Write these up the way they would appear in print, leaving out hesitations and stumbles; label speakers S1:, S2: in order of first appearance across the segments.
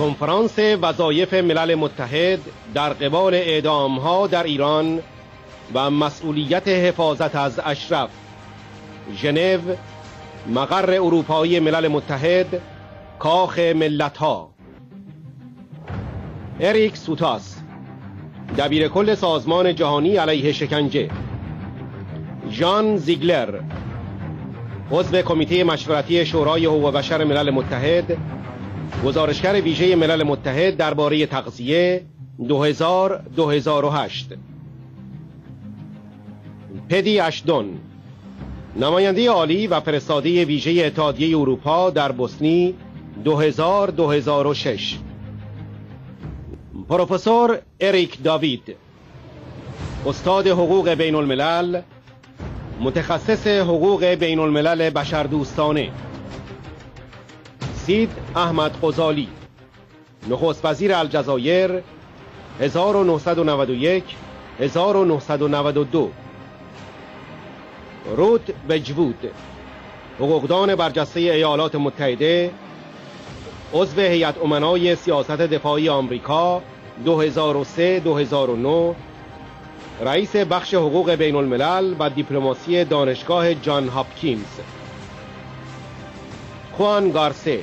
S1: کنفرانس وظایف ملل متحد در قبال اعدام‌ها در ایران و مسئولیت حفاظت از اشرف، ژنو، مقر اروپایی ملل متحد، کاخ ملت‌ها. اریک سوتاس، دبیر کل سازمان جهانی علیه شکنجه. ژان زیگلر، عضو کمیته مشورتی شورای حقوق بشر ملل متحد، گزارشگر ویژه ملل متحد درباره تغذیه 2000-2008. پدی اشدون، نماینده عالی و فرستاده ویژه اتحادیه اروپا در بوسنی 2000-2006. پروفسور اریک داوید، استاد حقوق بین الملل، متخصص حقوق بین الملل بشردوستانه. سید احمد غزالی، نخست وزیر الجزایر 1991-1992. رود وجوود، حقوقدان برجسته ایالات متحده، عضو هیئت امنای سیاست دفاعی آمریکا 2003-2009، رئیس بخش حقوق بین الملل و دیپلماسی دانشگاه جان هاپکینز. خوان گارسه،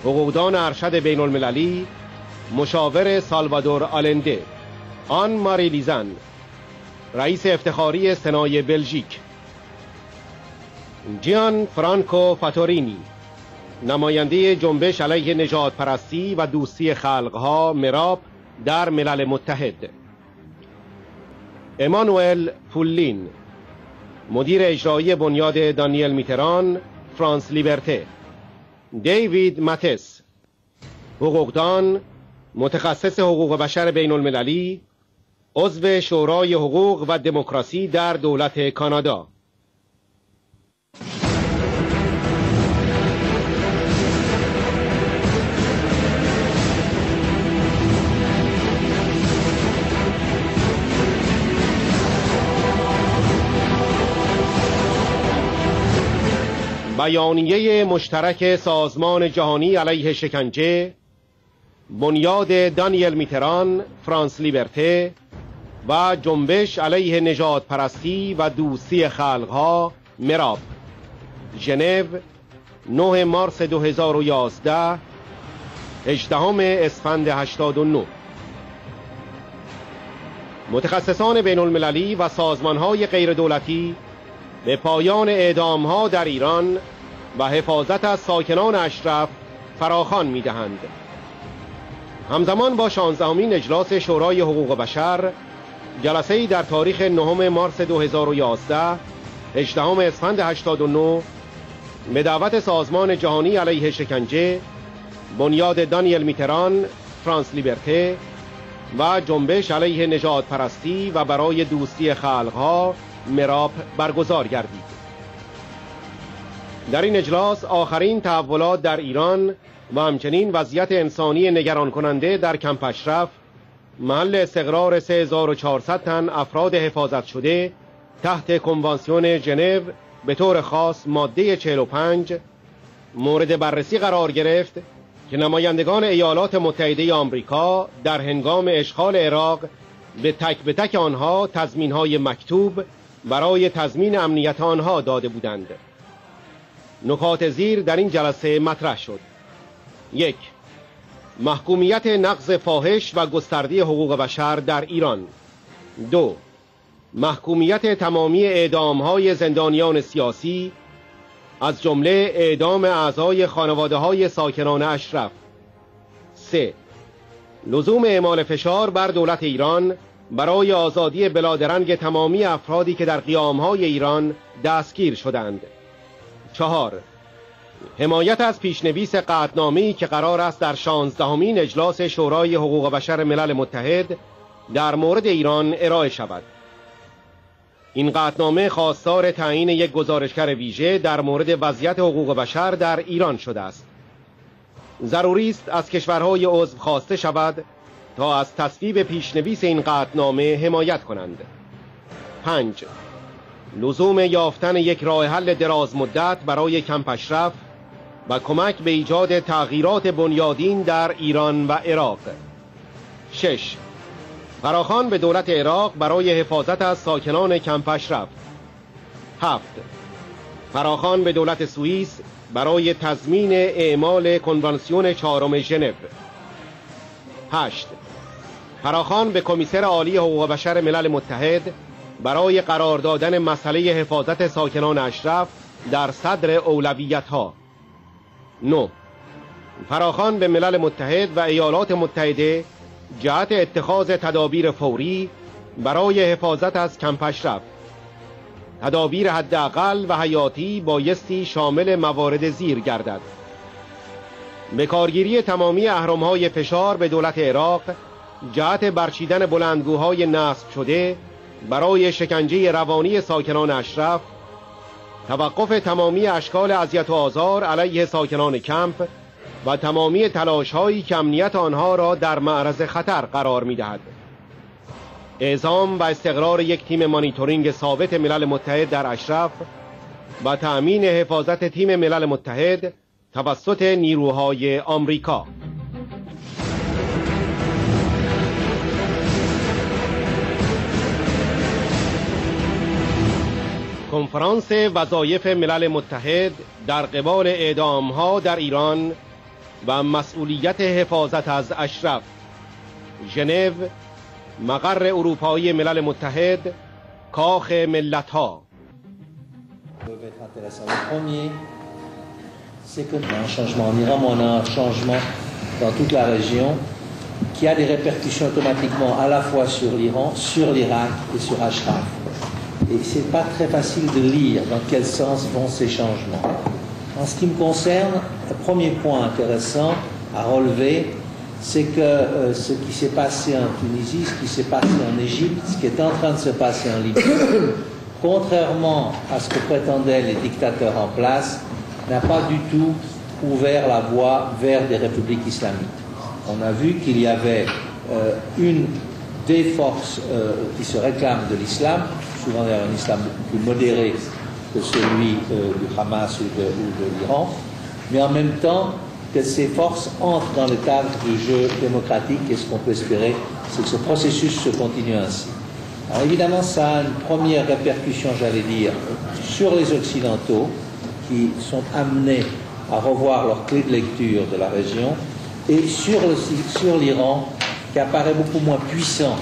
S1: حقوقدان ارشد بین المللی، مشاور سالوادور آلنده. آن ماری لیزن، رئیس افتخاری سنای بلژیک. جیان فرانکو فاتورینی، نماینده جنبش علیه نژادپرستی و دوستی خلقها مراب در ملل متحد. امانوئل پولین، مدیر اجرایی بنیاد دانیل میتران فرانس لیبرته. دیوید ماتس، حقوقدان، متخصص حقوق بشر بین المللی، عضو شورای حقوق و دموکراسی در دولت کانادا. بیانیه مشترک سازمان جهانی علیه شکنجه، بنیاد دانیل میتران فرانس لیبرته و جنبش علیه نژادپرستی و دوستی خلقها مراب، ژنو، 9 مارس 2011، 18 اسفند 89. متخصصان بین المللی و سازمانهای غیر دولتی به پایان اعدام‌ها در ایران و حفاظت از ساکنان اشرف فراخوان می‌دهند. همزمان با 16مین اجلاس شورای حقوق بشر، جلسه‌ای در تاریخ 9 مارس 2011، 18 اسفند 89، به دعوت سازمان جهانی علیه شکنجه، بنیاد دانیل میتران فرانس لیبرته و جنبش علیه نژادپرستی و برای دوستی خلقها مراب برگزار گردید. در این اجلاس آخرین تحولات در ایران و همچنین وضعیت انسانی نگران کننده در کمپ اشرف، محل استقرار 3400 تن افراد حفاظت شده تحت کنوانسیون ژنو، به طور خاص ماده 45، مورد بررسی قرار گرفت که نمایندگان ایالات متحده آمریکا در هنگام اشغال عراق به تک آنها تضمین‌های مکتوب برای تضمین امنیت آنها داده بودند. نکات زیر در این جلسه مطرح شد: 1. محکومیت نقض فاحش و گسترده حقوق بشر در ایران. 2. محکومیت تمامی اعدام‌های زندانیان سیاسی، از جمله اعدام اعضای خانواده‌های ساکنان اشرف. 3. لزوم اعمال فشار بر دولت ایران برای آزادی بلادرنگ تمامی افرادی که در قیام‌های ایران دستگیر شدند. 4. حمایت از پیشنویس قطعنامه‌ای که قرار است در 16مین اجلاس شورای حقوق بشر ملل متحد در مورد ایران ارائه شود. این قطعنامه خواستار تعیین یک گزارشگر ویژه در مورد وضعیت حقوق بشر در ایران شده است. ضروری است از کشورهای عضو خواسته شود تا از تصویب پیشنویس این قطعنامه حمایت کنند. 5. لزوم یافتن یک راه حل دراز مدت برای کمپ اشرف و کمک به ایجاد تغییرات بنیادین در ایران و عراق. 6. فراخوان به دولت عراق برای حفاظت از ساکنان کمپ اشرف. 7. فراخوان به دولت سوئیس برای تضمین اعمال کنوانسیون 4 ژنو. 8. فراخوان به کمیسر عالی حقوق بشر ملل متحد برای قرار دادن مسئله حفاظت ساکنان اشرف در صدر اولویت‌ها. 9. فراخوان به ملل متحد و ایالات متحده جهت اتخاذ تدابیر فوری برای حفاظت از کمپ اشرف. تدابیر حداقل و حیاتی بایستی شامل موارد زیر گردد: به کارگیری تمامی اهرم‌های فشار به دولت عراق جهت برچیدن بلندگوهای نصب شده برای شکنجه روانی ساکنان اشرف، توقف تمامی اشکال اذیت و آزار علیه ساکنان کمپ و تمامی تلاش‌هایی که امنیت آنها را در معرض خطر قرار می‌دهد. اعزام و استقرار یک تیم مانیتورینگ ثابت ملل متحد در اشرف و تأمین حفاظت تیم ملل متحد توسط نیروهای آمریکا. کنفرانس وظایف ملل متحد در قبال اعدام‌ها در ایران و مسئولیت حفاظت از اشرف. ژنو، مقر اروپایی ملل متحد، کاخ ملت‌ها.
S2: C'est que un changement en Iran, mais on a un changement dans toute la région qui a des répercussions automatiquement à la fois sur l'Iran, sur l'Irak et sur Ashraf. Et c'est pas très facile de lire dans quel sens vont ces changements. En ce qui me concerne, le premier point intéressant à relever, c'est que ce qui s'est passé en Tunisie, ce qui s'est passé en Égypte, ce qui est en train de se passer en Libye, contrairement à ce que prétendaient les dictateurs en place, n'a pas du tout ouvert la voie vers des républiques islamiques. On a vu qu'il y avait une des forces qui se réclament de l'islam, souvent d'ailleurs un islam plus modéré que celui du Hamas ou de l'Iran, mais en même temps que ces forces entrent dans le cadre du jeu démocratique, et ce qu'on peut espérer, c'est que ce processus se continue ainsi. Alors évidemment, ça a une première répercussion, j'allais dire, sur les Occidentaux, qui sont amenés à revoir leur clé de lecture de la région, et sur l'Iran, qui apparaît beaucoup moins puissant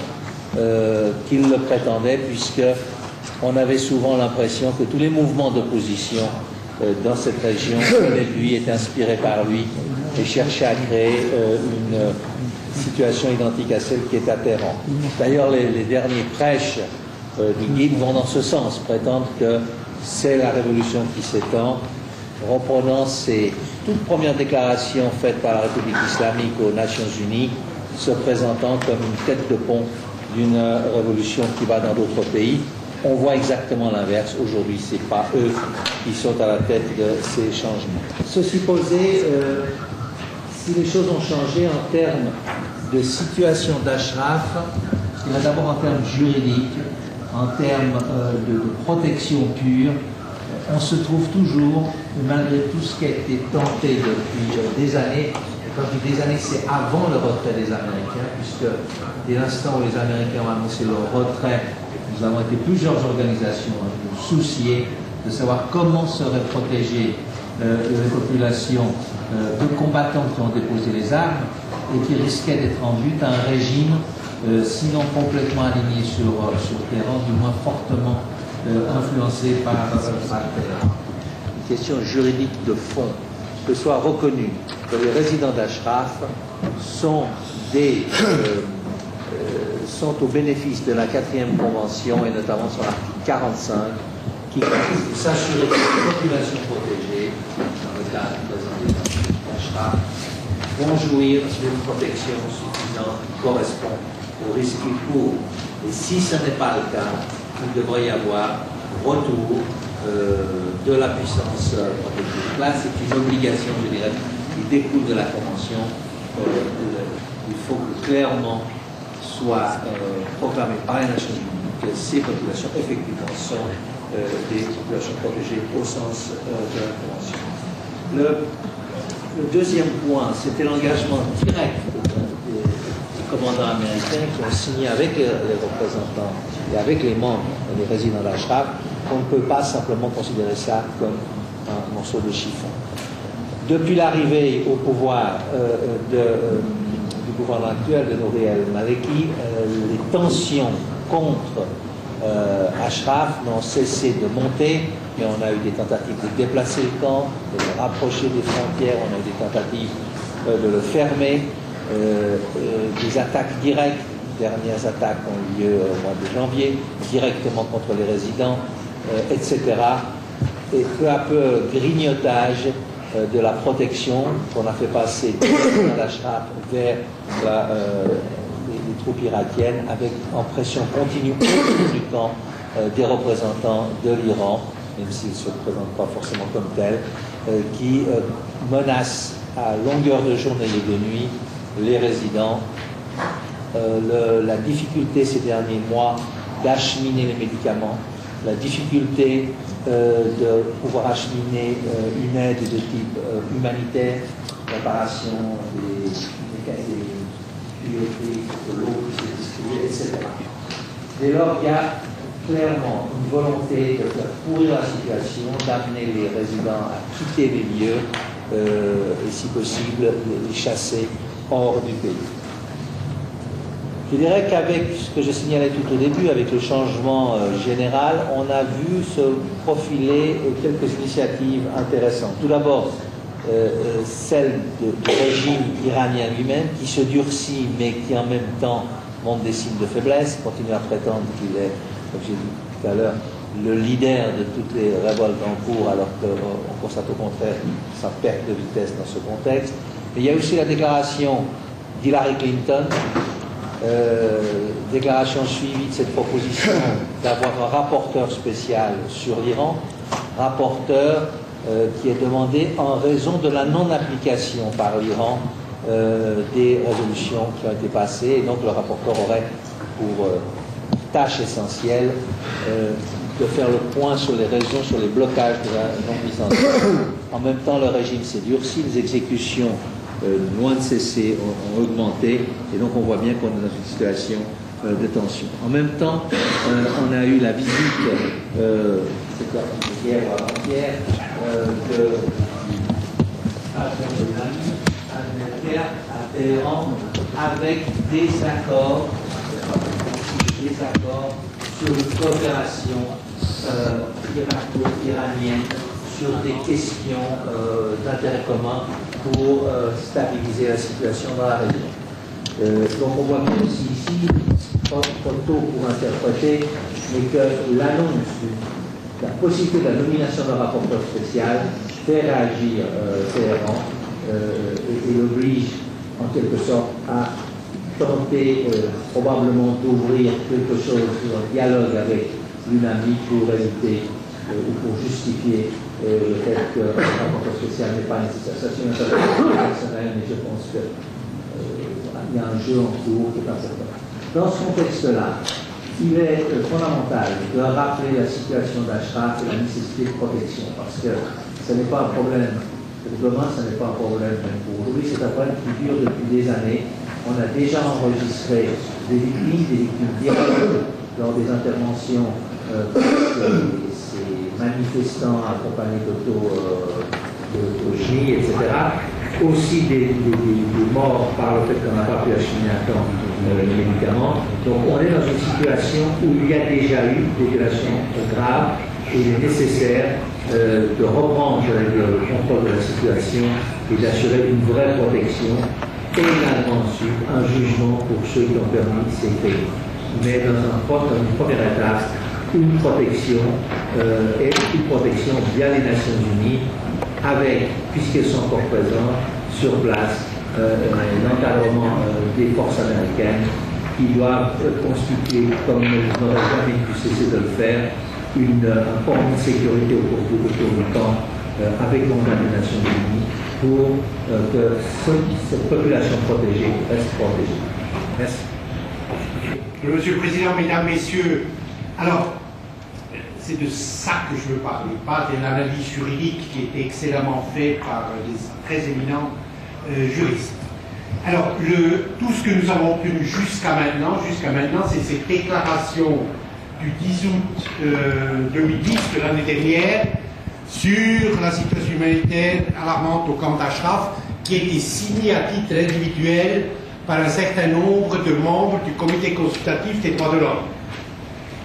S2: qu'il le prétendait, puisqu'on avait souvent l'impression que tous les mouvements d'opposition dans cette région venaient de lui, étaient inspirés par lui, et cherchaient à créer une situation identique à celle qui est à Téhéran. D'ailleurs, les derniers prêches du guide vont dans ce sens, prétendent que c'est la révolution qui s'étend, reprenant ces toutes premières déclarations faites par la République islamique aux Nations Unies, se présentant comme une tête de pont d'une révolution qui va dans d'autres pays. On voit exactement l'inverse. Aujourd'hui, ce n'est pas eux qui sont à la tête de ces changements. Ceci posé, si les choses ont changé en termes de situation d'Ashraf, il y a d'abord en termes juridiques, en termes de protection pure, on se trouve toujours, malgré tout ce qui a été tenté depuis des années, et quand je dis des années, c'est avant le retrait des Américains, puisque dès l'instant où les Américains ont annoncé leur retrait, nous avons été plusieurs organisations à nous soucier de savoir comment seraient protégées les populations de combattants qui ont déposé les armes et qui risquaient d'être en but à un régime sinon complètement aligné sur Téhéran, du moins fortement influencé par Téhéran. Une question juridique de fond, que soit reconnu que les résidents d'Ashraf sont au bénéfice de la 4e convention et notamment son article 45 qui consiste à s'assurer que les populations protégées, dans le cas d'Ashraf, vont jouir d'une protection suffisante qui correspond au risque qu'ils courent. Et si ce n'est pas le cas, il devrait y avoir retour de la puissance protégée. Là, c'est une obligation, je dirais, qui découle de la Convention. Il faut que clairement soit proclamé par les Nations Unies que ces populations, effectivement, sont des populations protégées au sens de la Convention. Le deuxième point, c'était l'engagement direct des commandants américains qui ont signé avec les représentants et avec les membres, les résidents d'Ashraf. On ne peut pas simplement considérer ça comme un morceau de chiffon. Depuis l'arrivée au pouvoir du gouvernement actuel de Nouri al-Maliki, les tensions contre Ashraf n'ont cessé de monter, mais on a eu des tentatives de déplacer le camp, de le rapprocher des frontières, on a eu des tentatives de le fermer, des attaques directes. Les dernières attaques ont eu lieu au mois de janvier, directement contre les résidents, etc. Et peu à peu, grignotage de la protection qu'on a fait passer de l'Ashraf vers les troupes irakiennes, avec en pression continue autour du camp des représentants de l'Iran, même s'ils ne se présentent pas forcément comme tels, qui menacent à longueur de journée et de nuit les résidents. La difficulté ces derniers mois d'acheminer les médicaments, la difficulté de pouvoir acheminer une aide de type humanitaire, réparation des tuyauteries, de l'eau qui s'est distribuée, etc. Dès lors, il y a clairement une volonté de faire pourrir la situation, d'amener les résidents à quitter les lieux et, si possible, les chasser hors du pays. Je dirais qu'avec ce que je signalais tout au début, avec le changement général, on a vu se profiler quelques initiatives intéressantes. Tout d'abord, celle du régime iranien lui-même, qui se durcit, mais qui en même temps montre des signes de faiblesse, continue à prétendre qu'il est, comme j'ai dit tout à l'heure, le leader de toutes les révoltes en cours, alors qu'on constate au contraire sa perte de vitesse dans ce contexte. Et il y a aussi la déclaration d'Hillary Clinton, déclaration suivie de cette proposition d'avoir un rapporteur spécial sur l'Iran, rapporteur qui est demandé en raison de la non-application par l'Iran des résolutions qui ont été passées, et donc le rapporteur aurait pour tâche essentielle de faire le point sur les raisons, sur les blocages de la non-mise en œuvre. En même temps, le régime s'est durci, les exécutions loin de cesser, ont augmenté, et donc on voit bien qu'on est dans une situation de tension. En même temps, on a eu la visite, c'était hier ou avant-hier, de à Téhéran, avec des accords sur une coopération irako-iranienne sur des questions d'intérêt commun pour stabiliser la situation dans la région. Donc on voit bien aussi ici, pas trop tôt pour interpréter, mais que l'annonce de la possibilité de la nomination d'un rapporteur spécial fait réagir Téhéran et l'oblige en quelque sorte à tenter probablement d'ouvrir quelque chose sur un dialogue avec l'UNAMI pour éviter ou pour justifier le fait qu'un rapporteur spécial n'est pas nécessaire. Ça, c'est une interprétation personnelle, mais je pense qu'il y a un jeu en cours qui est important. Dans ce contexte-là, il est fondamental de rappeler la situation d'Ashraf et la nécessité de protection, parce que ce n'est pas un problème pour demain, ce n'est pas un problème même pour aujourd'hui, c'est un problème qui dure depuis des années. On a déjà enregistré des victimes directes lors des interventions ces manifestants accompagnés d'auto-J, etc. Aussi des morts par le fait qu'on n'a pas pu acheminer à temps les médicaments. Donc on est dans une situation où il y a déjà eu des violations graves et il est nécessaire de reprendre le contrôle de la situation et d'assurer une vraie protection et également ensuite un jugement pour ceux qui ont permis ces faits. Mais dans une première étape, une protection et une protection via les Nations Unies avec, puisqu'elles sont encore présentes sur place, l'encadrement des forces américaines qui doivent constituer, comme elles n'auraient jamais pu cesser de le faire, un forme de sécurité autour du camp avec le mandat des Nations Unies pour que cette population protégée reste protégée. Merci.
S3: Monsieur le Président, Mesdames, Messieurs, alors, c'est de ça que je veux parler, pas de l'analyse juridique qui était excellemment faite par des très éminents juristes. Alors, tout ce que nous avons obtenu jusqu'à maintenant, c'est cette déclaration du 10 août 2010 de l'année dernière sur la situation humanitaire alarmante au camp d'Ashraf, qui a été signée à titre individuel par un certain nombre de membres du comité consultatif des droits de l'homme.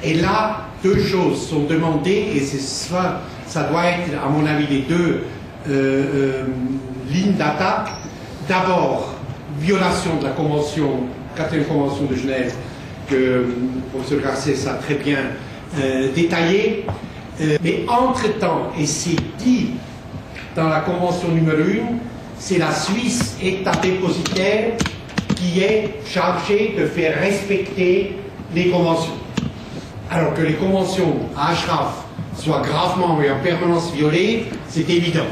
S3: Et là, deux choses sont demandées, et ça doit être, à mon avis, les deux lignes d'attaque. D'abord, violation de la Convention, 4e Convention de Genève, que le professeur Garcès a très bien détaillé. Mais entre-temps, et c'est dit dans la Convention numéro 1, c'est la Suisse, État dépositaire, qui est chargé de faire respecter les conventions. Alors que les conventions à Ashraf soient gravement et en permanence violées, c'est évident.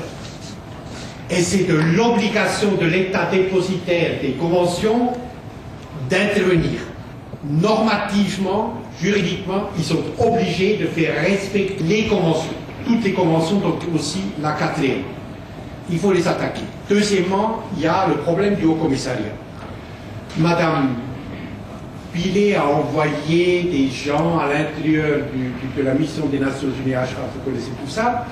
S3: Et c'est de l'obligation de l'État dépositaire des conventions d'intervenir. Normativement, juridiquement, ils sont obligés de faire respecter les conventions. Toutes les conventions, donc aussi la 4e. Il faut les attaquer. Deuxièmement, il y a le problème du Haut-Commissariat. Madame Pilet a envoyé des gens à l'intérieur de la mission des Nations Unies à Ashraf, vous connaissez tout ça.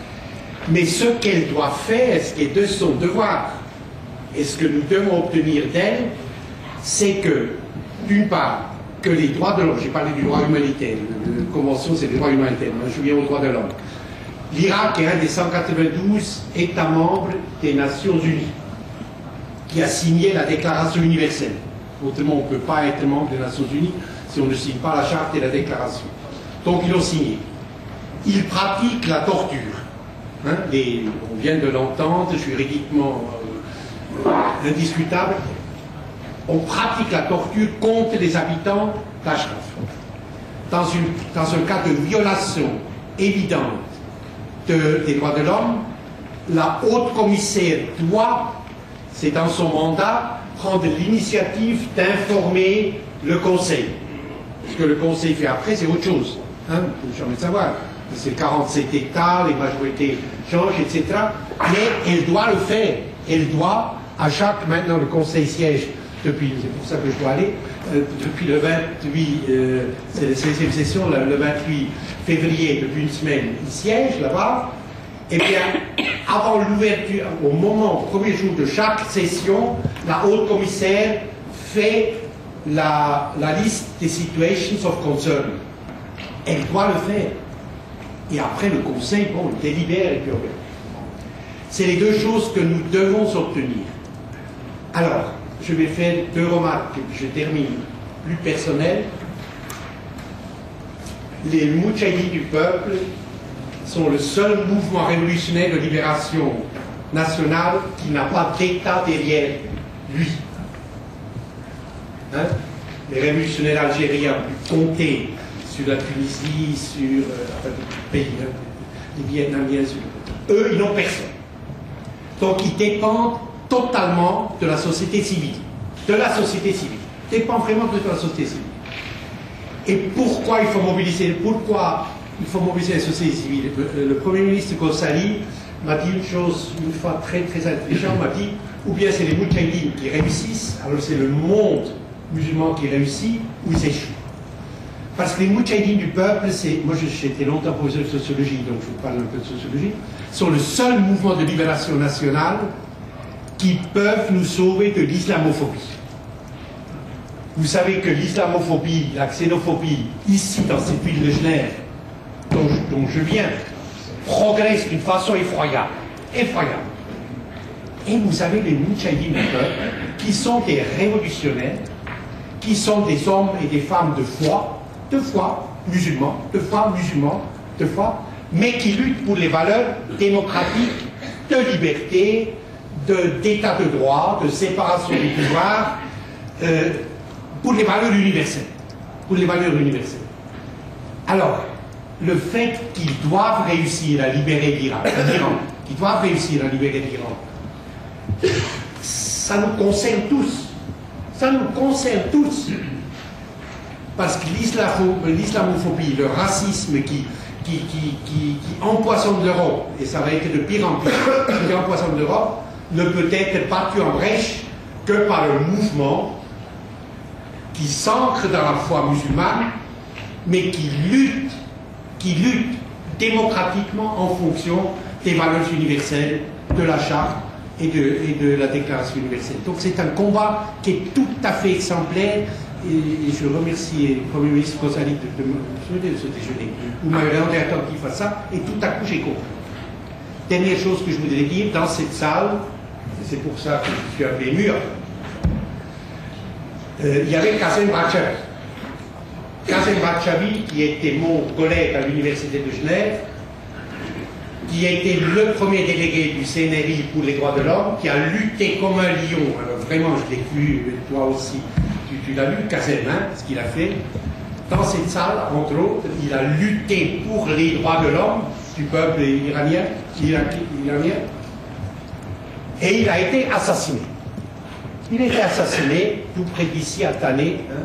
S3: Mais ce qu'elle doit faire, ce qui est de son devoir, et ce que nous devons obtenir d'elle, c'est que, d'une part, que les droits de l'homme, j'ai parlé du droit humanitaire, la convention c'est les droits humanitaires, moi je viens aux droits de l'homme. L'Irak est un des 192 États membres des Nations Unies, qui a signé la Déclaration universelle. Autrement, on ne peut pas être membre des Nations Unies si on ne signe pas la charte et la déclaration. Donc ils l'ont signé. Ils pratiquent la torture. Hein, on vient de l'entendre, juridiquement indiscutable. On pratique la torture contre les habitants d'Ashraf. Dans un cas de violation évidente des droits de l'homme, la haute commissaire doit, c'est dans son mandat, prendre l'initiative d'informer le Conseil. Ce que le Conseil fait après, c'est autre chose. Hein, il faut jamais savoir. C'est 47 États, les majorités changent, etc. Mais elle doit le faire. Elle doit, maintenant le Conseil siège depuis, c'est pour ça que je dois aller, depuis le 28, c'est la 16e session, le 28 février, depuis une semaine, il siège là-bas. Et bien, avant l'ouverture, au premier jour de chaque session, la haute commissaire fait la liste des situations of concern. Elle doit le faire. Et après, le Conseil, bon, il délibère et puis on verra. C'est les deux choses que nous devons obtenir. Alors, je vais faire deux remarques, et puis je termine, plus personnelles. Les Moudjahidines du peuple sont le seul mouvement révolutionnaire de libération nationale qui n'a pas d'État derrière lui. Hein? Les révolutionnaires algériens ont pu compter sur la Tunisie, sur les pays, hein, les Vietnamiens, eux, ils n'ont personne. Donc ils dépendent totalement de la société civile. De la société civile. Ils dépendent vraiment de la société civile. Et pourquoi il faut mobiliser la société civile? Le Premier ministre Ghosali m'a dit une chose, une fois très très intelligent, m'a dit, ou bien c'est les Moudjahidines qui réussissent, alors c'est le monde musulman qui réussit, ou ils échouent. Parce que les Moudjahidines du peuple, moi j'étais longtemps professeur de sociologie, donc je vous parle un peu de sociologie, sont le seul mouvement de libération nationale qui peuvent nous sauver de l'islamophobie. Vous savez que l'islamophobie, la xénophobie, ici dans cette ville de Genève, dont je viens, progresse d'une façon effroyable. Effroyable. Et vous avez les Moudjahidines du peuple, qui sont des révolutionnaires, qui sont des hommes et des femmes de foi musulmans, mais qui luttent pour les valeurs démocratiques, de liberté, d'état de droit, de séparation du pouvoir, pour les valeurs universelles. Alors, le fait qu'ils doivent réussir à libérer l'Iran, ça nous concerne tous. Parce que l'islamophobie, le racisme qui empoisonne l'Europe, et ça va être de pire en pire, qui empoisonne l'Europe, ne peut être battu en brèche que par un mouvement qui s'ancre dans la foi musulmane, mais qui lutte démocratiquement en fonction des valeurs universelles de la Charte et de la Déclaration universelle. Donc c'est un combat qui est tout à fait exemplaire, et je remercie le Premier ministre Kozani de ce déjeuner. Vous m'avez rendu attentif à ça, et tout à coup j'ai compris. Dernière chose que je voudrais dire, dans cette salle, et c'est pour ça que je suis appelé mur, il y avait Kazem Bachavi. Kazem Bachavi, qui était mon collègue à l'Université de Genève, qui a été le premier délégué du CNRI pour les droits de l'homme, qui a lutté comme un lion. Alors vraiment, je l'ai vu, toi aussi, tu l'as lu, Kazem, hein, ce qu'il a fait. Dans cette salle, entre autres, il a lutté pour les droits de l'homme du peuple iranien, et il a été assassiné. Il a été assassiné tout près d'ici à Tané, hein,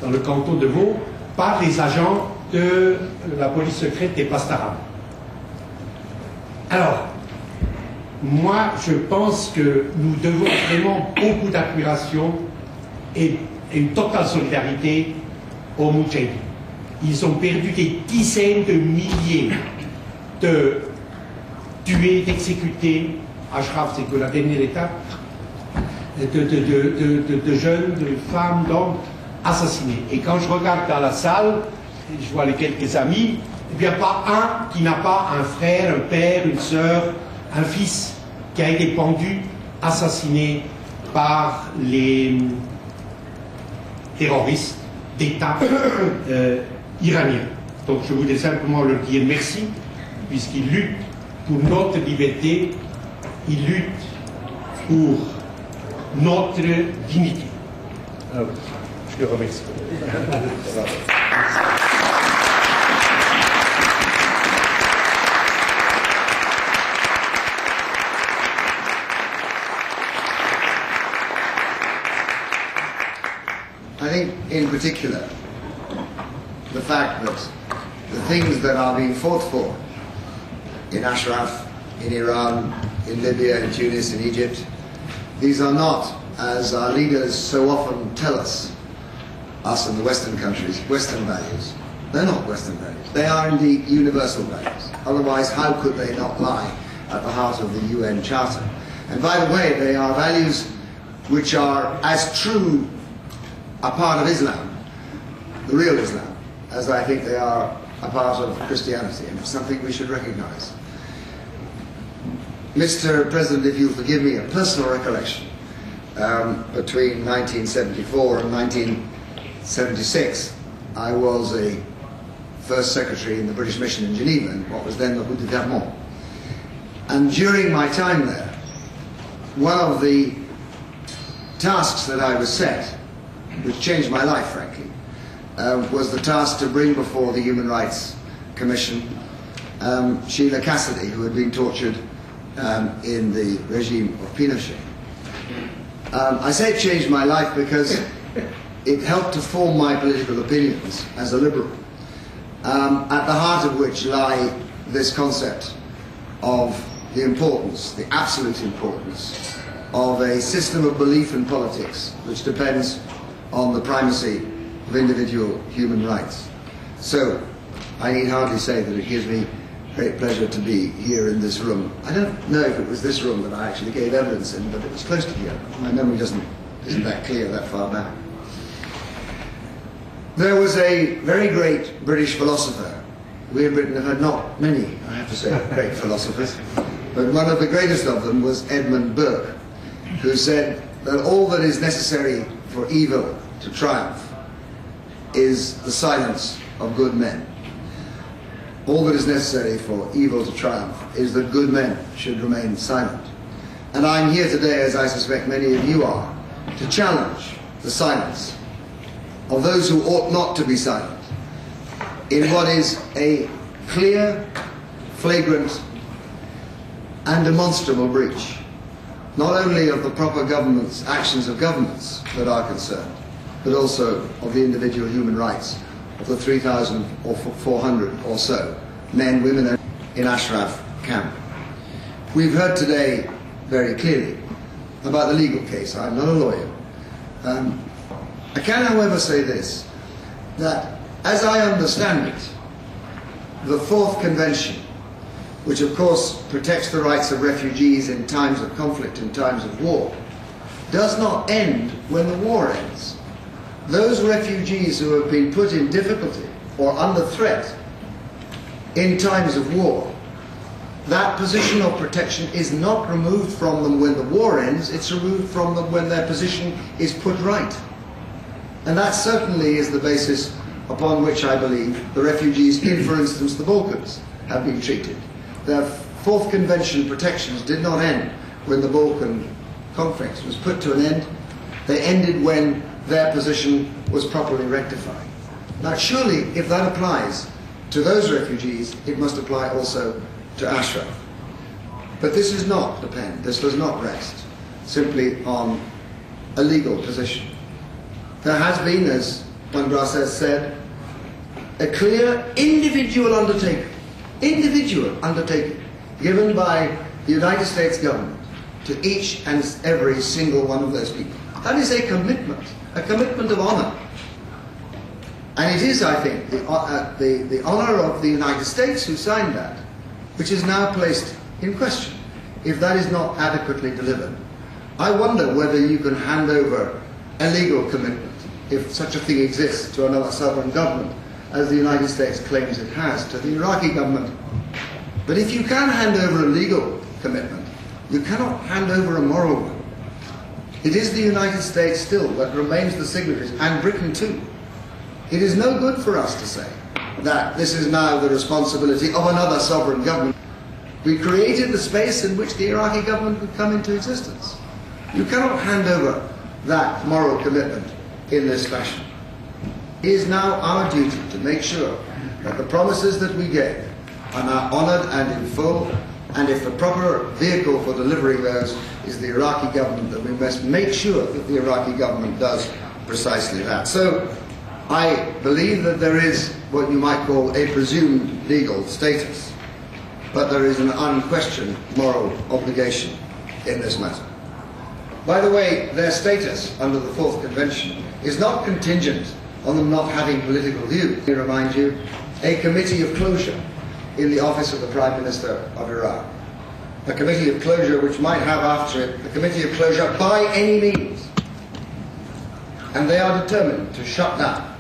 S3: dans le canton de Vaud, par les agents de la police secrète des Pastarams. Alors, moi, je pense que nous devons vraiment beaucoup d'admiration et une totale solidarité aux Moudjahidines. Ils ont perdu des dizaines de milliers de tués, d'exécutés. Ashraf, c'est que la dernière étape, de jeunes, de femmes, d'hommes assassinés. Et quand je regarde dans la salle, je vois les quelques amis, il n'y a pas un qui n'a pas un frère, un père, une sœur, un fils qui a été pendu, assassiné par les terroristes d'État iraniens. Donc je voulais simplement leur dire merci, puisqu'ils luttent pour notre liberté, ils luttent pour notre dignité. Alors, je te remercie.
S4: I think, in particular, the fact that the things that are being fought for in Ashraf, in Iran, in Libya, in Tunis, in Egypt, these are not, as our leaders so often tell us in the Western countries, Western values. They're not Western values. They are indeed universal values. Otherwise, how could they not lie at the heart of the UN Charter? And by the way, they are values which are as true a part of Islam, the real Islam, as I think they are a part of Christianity, and it's something we should recognize. Mr. President, if you'll forgive me a personal recollection, between 1974 and 1976, I was a first secretary in the British Mission in Geneva, in what was then the Route de Vermont. And during my time there, one of the tasks that I was set, which changed my life, frankly, was the task to bring before the Human Rights Commission Sheila Cassidy, who had been tortured in the regime of Pinochet. I say it changed my life because it helped to form my political opinions as a liberal, at the heart of which lie this concept of the importance, the absolute importance, of a system of belief in politics which depends on the primacy of individual human rights. So, I need hardly say that it gives me great pleasure to be here in this room. I don't know if it was this room that I actually gave evidence in, but it was close to here. My memory isn't that clear that far back. There was a very great British philosopher. We in Britain have had not many, I have to say, great philosophers, but one of the greatest of them was Edmund Burke, who said that all that is necessary for evil to triumph is the silence of good men. All that is necessary for evil to triumph is that good men should remain silent. And I'm here today, as I suspect many of you are, to challenge the silence of those who ought not to be silent in what is a clear, flagrant and demonstrable breach, not only of the proper government's actions of governments that are concerned, but also of the individual human rights of the 3,400 or so men, women in Ashraf camp. We've heard today very clearly about the legal case. I'm not a lawyer. I can, however, say this, that as I understand it, the Fourth Convention, which of course protects the rights of refugees in times of conflict, in times of war, does not end when the war ends. Those refugees who have been put in difficulty or under threat in times of war, that position of protection is not removed from them when the war ends, it's removed from them when their position is put right. And that certainly is the basis upon which I believe the refugees in, for instance, the Balkans have been treated. Their Fourth Convention protections did not end when the Balkan conflict was put to an end. They ended when their position was properly rectified. Now surely, if that applies to those refugees, it must apply also to Ashraf. But this does not depend, this does not rest simply on a legal position. There has been, as Mandras has said, a clear individual undertaking given by the United States government to each and every single one of those people. That is a commitment of honor. And it is, I think, the honor of the United States who signed that, which is now placed in question. If that is not adequately delivered, I wonder whether you can hand over a legal commitment, if such a thing exists, to another sovereign government, as the United States claims it has to the Iraqi government. But if you can hand over a legal commitment, you cannot hand over a moral one. It is the United States still that remains the signatories, and Britain too. It is no good for us to say that this is now the responsibility of another sovereign government. We created the space in which the Iraqi government would come into existence. You cannot hand over that moral commitment in this fashion. It is now our duty to make sure that the promises that we gave are now honoured and in full, and if the proper vehicle for delivering those is the Iraqi government, then we must make sure that the Iraqi government does precisely that. So I believe that there is what you might call a presumed legal status, but there is an unquestioned moral obligation in this matter. By the way, their status under the Fourth Convention is not contingent on them not having political views. Let me remind you, a committee of closure in the office of the Prime Minister of Iraq. A committee of closure which might have after it a committee of closure by any means. And they are determined to shut down,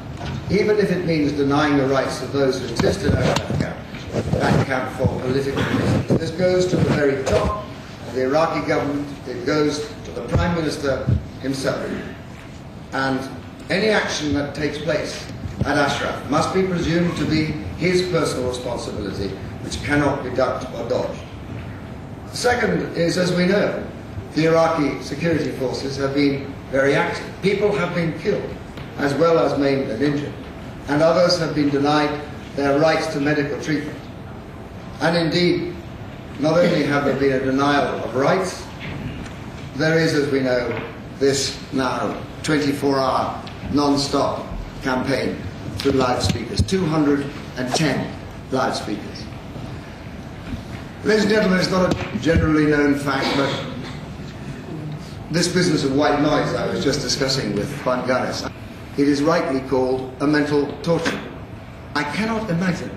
S4: even if it means denying the rights of those who exist in that camp for political reasons. This goes to the very top of the Iraqi government, it goes to the Prime Minister himself. And any action that takes place at Ashraf must be presumed to be his personal responsibility, which cannot be ducked or dodged. The second is, as we know, the Iraqi security forces have been very active. People have been killed, as well as maimed and injured, and others have been denied their rights to medical treatment. And indeed, not only have there been a denial of rights, there is, as we know, this now 24-hour non-stop campaign through loudspeakers, 210 loudspeakers. Ladies and gentlemen, it's not a generally known fact, but this business of white noise I was just discussing with Juan Gares, it is rightly called a mental torture. I cannot imagine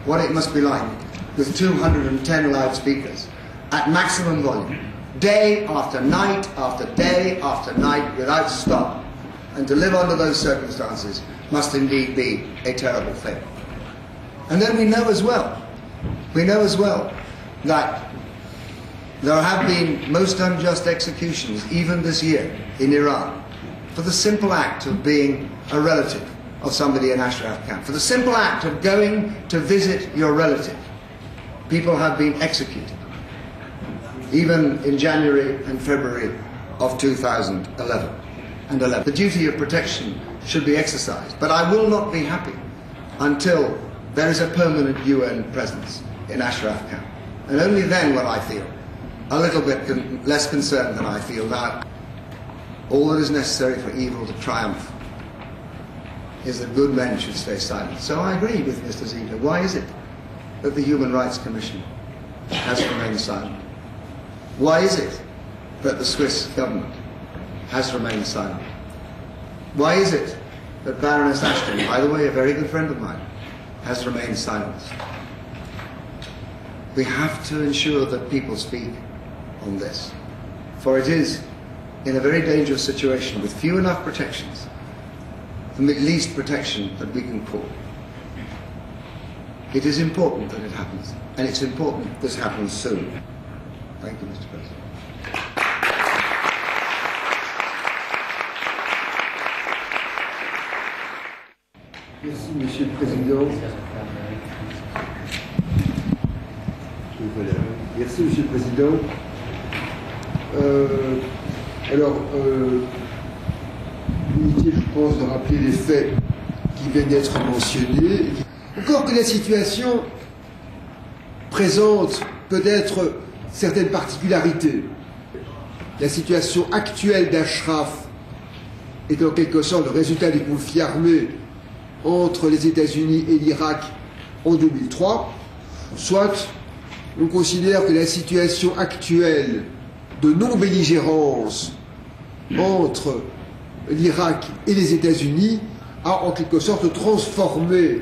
S4: what it must be like with 210 loudspeakers at maximum volume, day after night after day after night without stop. And to live under those circumstances must indeed be a terrible thing. And then we know as well that there have been most unjust executions, even this year, in Iran, for the simple act of being a relative of somebody in Ashraf camp. For the simple act of going to visit your relative, people have been executed, even in January and February of 2011. The duty of protection should be exercised, but I will not be happy until there is a permanent UN presence in Ashraf camp. And only then will I feel a little bit less concerned than I feel now. All that is necessary for evil to triumph is that good men should stay silent. So I agree with Mr. Ziegler. Why is it that the Human Rights Commission has remained silent? Why is it that the Swiss government has remained silent? Why is it that Baroness Ashton, by the way, a very good friend of mine, has remained silent? We have to ensure that people speak on this, for it is in a very dangerous situation with few enough protections, the least protection that we can call. It is important that it happens, and it's important this happens soon. Thank you, Mr. President.
S5: Merci, Monsieur le Président. Voilà. Merci, Monsieur le Président. Inutile, je pense, de rappeler les faits qui viennent d'être mentionnés. Encore que la situation présente peut-être certaines particularités. La situation actuelle d'Ashraf est en quelque sorte le résultat des conflits armés entre les États-Unis et l'Irak en 2003, soit on considère que la situation actuelle de non-belligérance entre l'Irak et les États-Unis a en quelque sorte transformé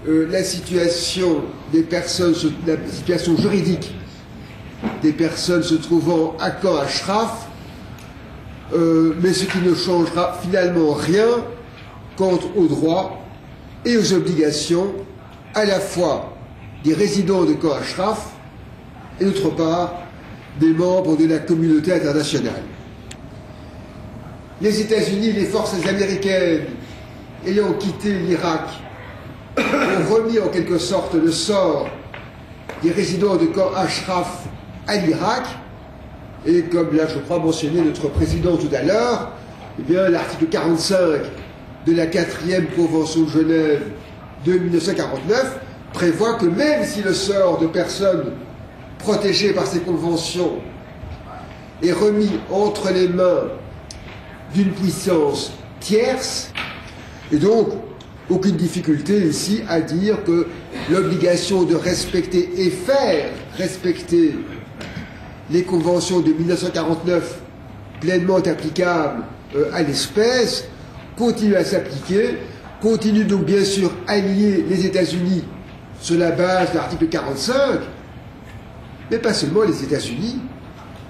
S5: la situation des personnes, la situation juridique des personnes se trouvant à Camp Ashraf, mais ce qui ne changera finalement rien quant aux droits et aux obligations à la fois des résidents de Camp Ashraf et d'autre part des membres de la communauté internationale. Les États-Unis, les forces américaines ayant quitté l'Irak ont remis en quelque sorte le sort des résidents de Camp Ashraf à l'Irak, et comme là je crois mentionné notre président tout à l'heure, eh bien l'article 45 de la 4e Convention de Genève de 1949 prévoit que même si le sort de personnes protégées par ces conventions est remis entre les mains d'une puissance tierce, et donc aucune difficulté ici à dire que l'obligation de respecter et faire respecter les conventions de 1949 pleinement applicables à l'espèce continue à s'appliquer, continue donc bien sûr à lier les États-Unis sur la base de l'article 45, mais pas seulement les États-Unis.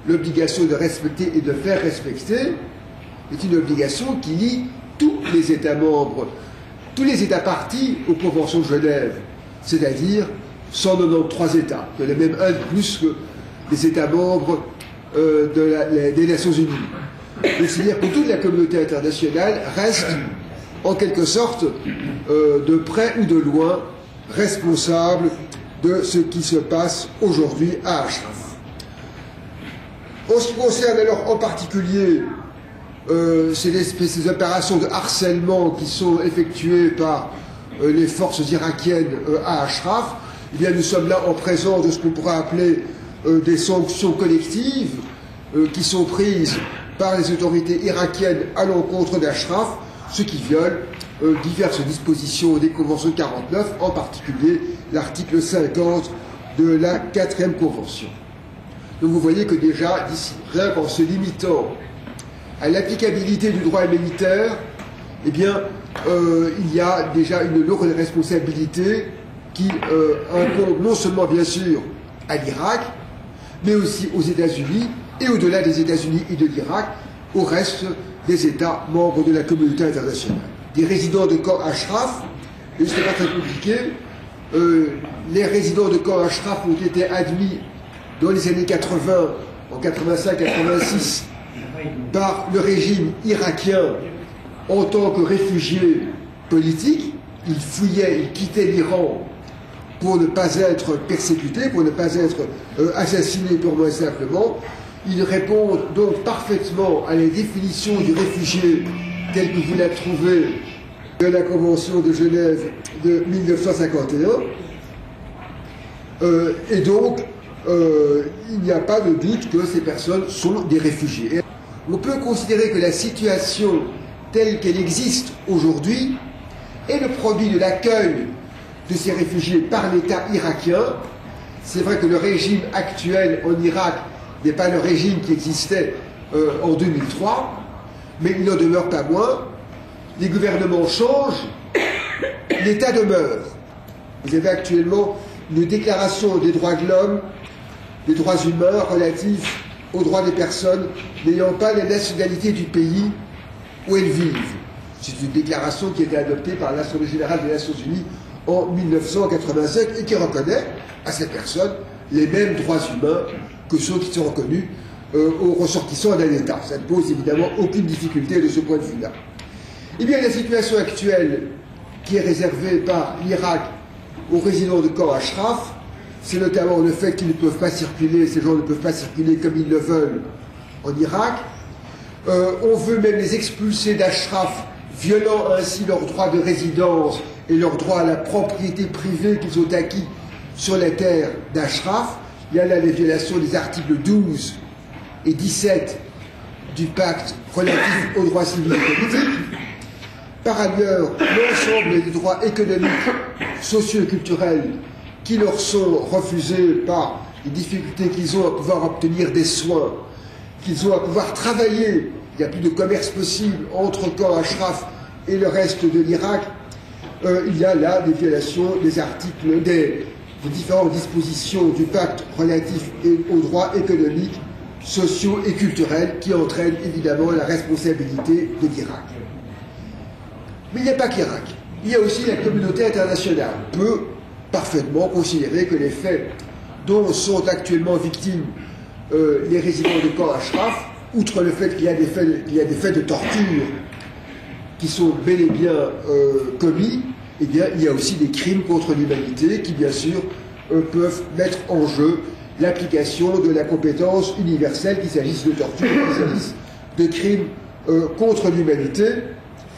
S5: L'obligation de respecter et de faire respecter est une obligation qui lie tous les États membres, tous les États partis aux conventions de Genève, c'est-à-dire 193 États, de la même un de plus que les États membres des Nations Unies. C'est-à-dire que toute la communauté internationale reste, en quelque sorte, de près ou de loin, responsable de ce qui se passe aujourd'hui à Ashraf. En ce qui concerne alors en particulier ces opérations de harcèlement qui sont effectuées par les forces irakiennes à Ashraf, eh bien nous sommes là en présence de ce qu'on pourrait appeler des sanctions collectives qui sont prises par les autorités irakiennes à l'encontre d'Ashraf, ce qui viole diverses dispositions des conventions de 49, en particulier l'article 50 de la 4e convention. Donc vous voyez que déjà, d'ici, rien qu'en se limitant à l'applicabilité du droit humanitaire, eh bien, il y a déjà une lourde responsabilité qui incombe non seulement, bien sûr, à l'Irak, mais aussi aux États-Unis, et au-delà des États-Unis et de l'Irak, au reste des États membres de la communauté internationale. Des résidents de Camp Ashraf, et ce n'est pas très compliqué, les résidents de Camp Ashraf ont été admis dans les années 80, en 85-86, par le régime irakien en tant que réfugiés politiques. Ils fuyaient, ils quittaient l'Iran pour ne pas être persécutés, pour ne pas être assassinés purement et simplement. Ils répondent donc parfaitement à la définition du réfugié telle que vous la trouvez de la Convention de Genève de 1951. Et donc, il n'y a pas de doute que ces personnes sont des réfugiés. On peut considérer que la situation telle qu'elle existe aujourd'hui est le produit de l'accueil de ces réfugiés par l'État irakien. C'est vrai que le régime actuel en Irak n'est pas le régime qui existait en 2003, mais il n'en demeure pas moins. Les gouvernements changent, l'État demeure. Vous avez actuellement une déclaration des droits de l'homme, des droits humains relatifs aux droits des personnes n'ayant pas la nationalité du pays où elles vivent. C'est une déclaration qui a été adoptée par l'Assemblée générale des Nations unies en 1985 et qui reconnaît à ces personnes les mêmes droits humains que ceux qui sont reconnus aux ressortissants d'un État. Ça ne pose évidemment aucune difficulté de ce point de vue-là. Eh bien, la situation actuelle qui est réservée par l'Irak aux résidents de camp Ashraf, c'est notamment le fait qu'ils ne peuvent pas circuler, ces gens ne peuvent pas circuler comme ils le veulent en Irak. On veut même les expulser d'Ashraf, violant ainsi leur droit de résidence et leur droit à la propriété privée qu'ils ont acquis sur la terre d'Ashraf. Il y a là les violations des articles 12 et 17 du pacte relatif aux droits civils et politiques. Par ailleurs, l'ensemble des droits économiques, sociaux et culturels qui leur sont refusés par les difficultés qu'ils ont à pouvoir obtenir des soins, qu'ils ont à pouvoir travailler. Il n'y a plus de commerce possible entre camp Ashraf et le reste de l'Irak. Il y a là des violations des articles, des différentes dispositions du pacte relatif aux droits économiques, sociaux et culturels qui entraînent évidemment la responsabilité de l'Irak. Mais il n'y a pas qu'Irak. Il y a aussi la communauté internationale. On peut parfaitement considérer que les faits dont sont actuellement victimes les résidents de camp Ashraf, outre le fait qu'il y a des faits de torture qui sont bel et bien commis, eh bien, il y a aussi des crimes contre l'humanité qui, bien sûr, peuvent mettre en jeu l'application de la compétence universelle, qu'il s'agisse de torture, qu'il s'agisse de crimes contre l'humanité.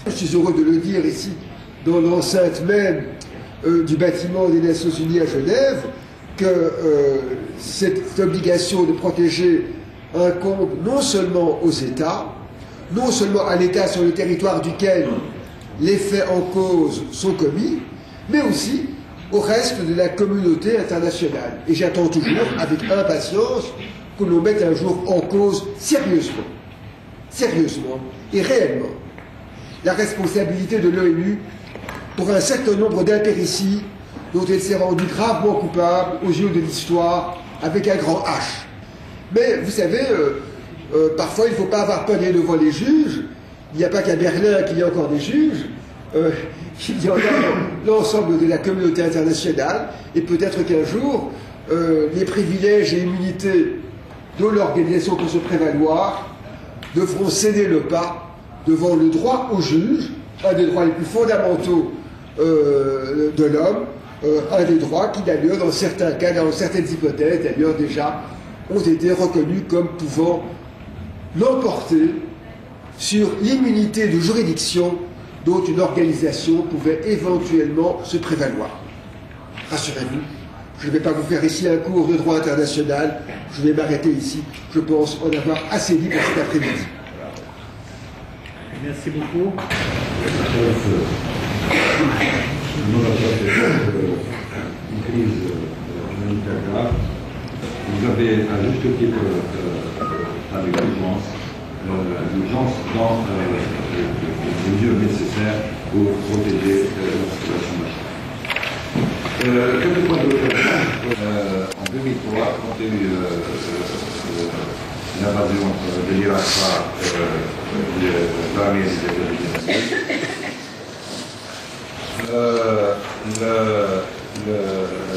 S5: Je suis heureux de le dire ici, dans l'enceinte même du bâtiment des Nations Unies à Genève, que cette obligation de protéger incombe non seulement aux États, non seulement à l'État sur le territoire duquel les faits en cause sont commis, mais aussi au reste de la communauté internationale. Et j'attends toujours avec impatience que l'on mette un jour en cause sérieusement et réellement la responsabilité de l'ONU pour un certain nombre d'impérities dont elle s'est rendue gravement coupable aux yeux de l'histoire avec un grand H. Mais vous savez, parfois il ne faut pas avoir peur d'aller devant les juges. Il n'y a pas qu'à Berlin qu'il y a encore des juges. Il y en a dans l'ensemble de la communauté internationale. Et peut-être qu'un jour, les privilèges et immunités dont l'organisation peut se prévaloir devront céder le pas devant le droit au juge, un des droits les plus fondamentaux de l'homme, un des droits qui d'ailleurs dans certains cas, dans certaines hypothèses d'ailleurs déjà, ont été reconnus comme pouvant l'emporter sur l'immunité de juridiction dont une organisation pouvait éventuellement se prévaloir. Rassurez-vous, je ne vais pas vous faire ici un cours de droit international, je vais m'arrêter ici, je pense en avoir assez dit pour cet après-midi.
S6: Merci beaucoup.
S7: Une crise humanitaire grave. Vous avez à juste titre avec l'urgence dans les mesures nécessaires pour protéger la population machin. Quelques points de en 2003, quand il y a eu l'invasion de l'Irak par l'armée des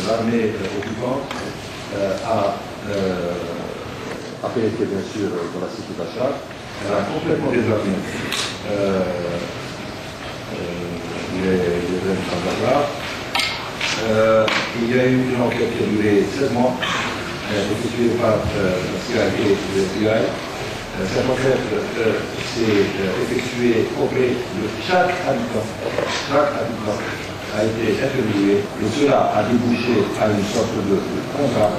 S7: l'armée occupante a pénétré bien sûr dans la cité d'Ashraf. Elle a complètement désarmé les habitants d'Ashraf. Il y a eu une enquête qui a duré 7 mois, effectuée par la CIA et le FBI. Cette enquête s'est effectuée auprès de chaque habitant. Chaque habitant a été interviewé et cela a débouché à une sorte de contrat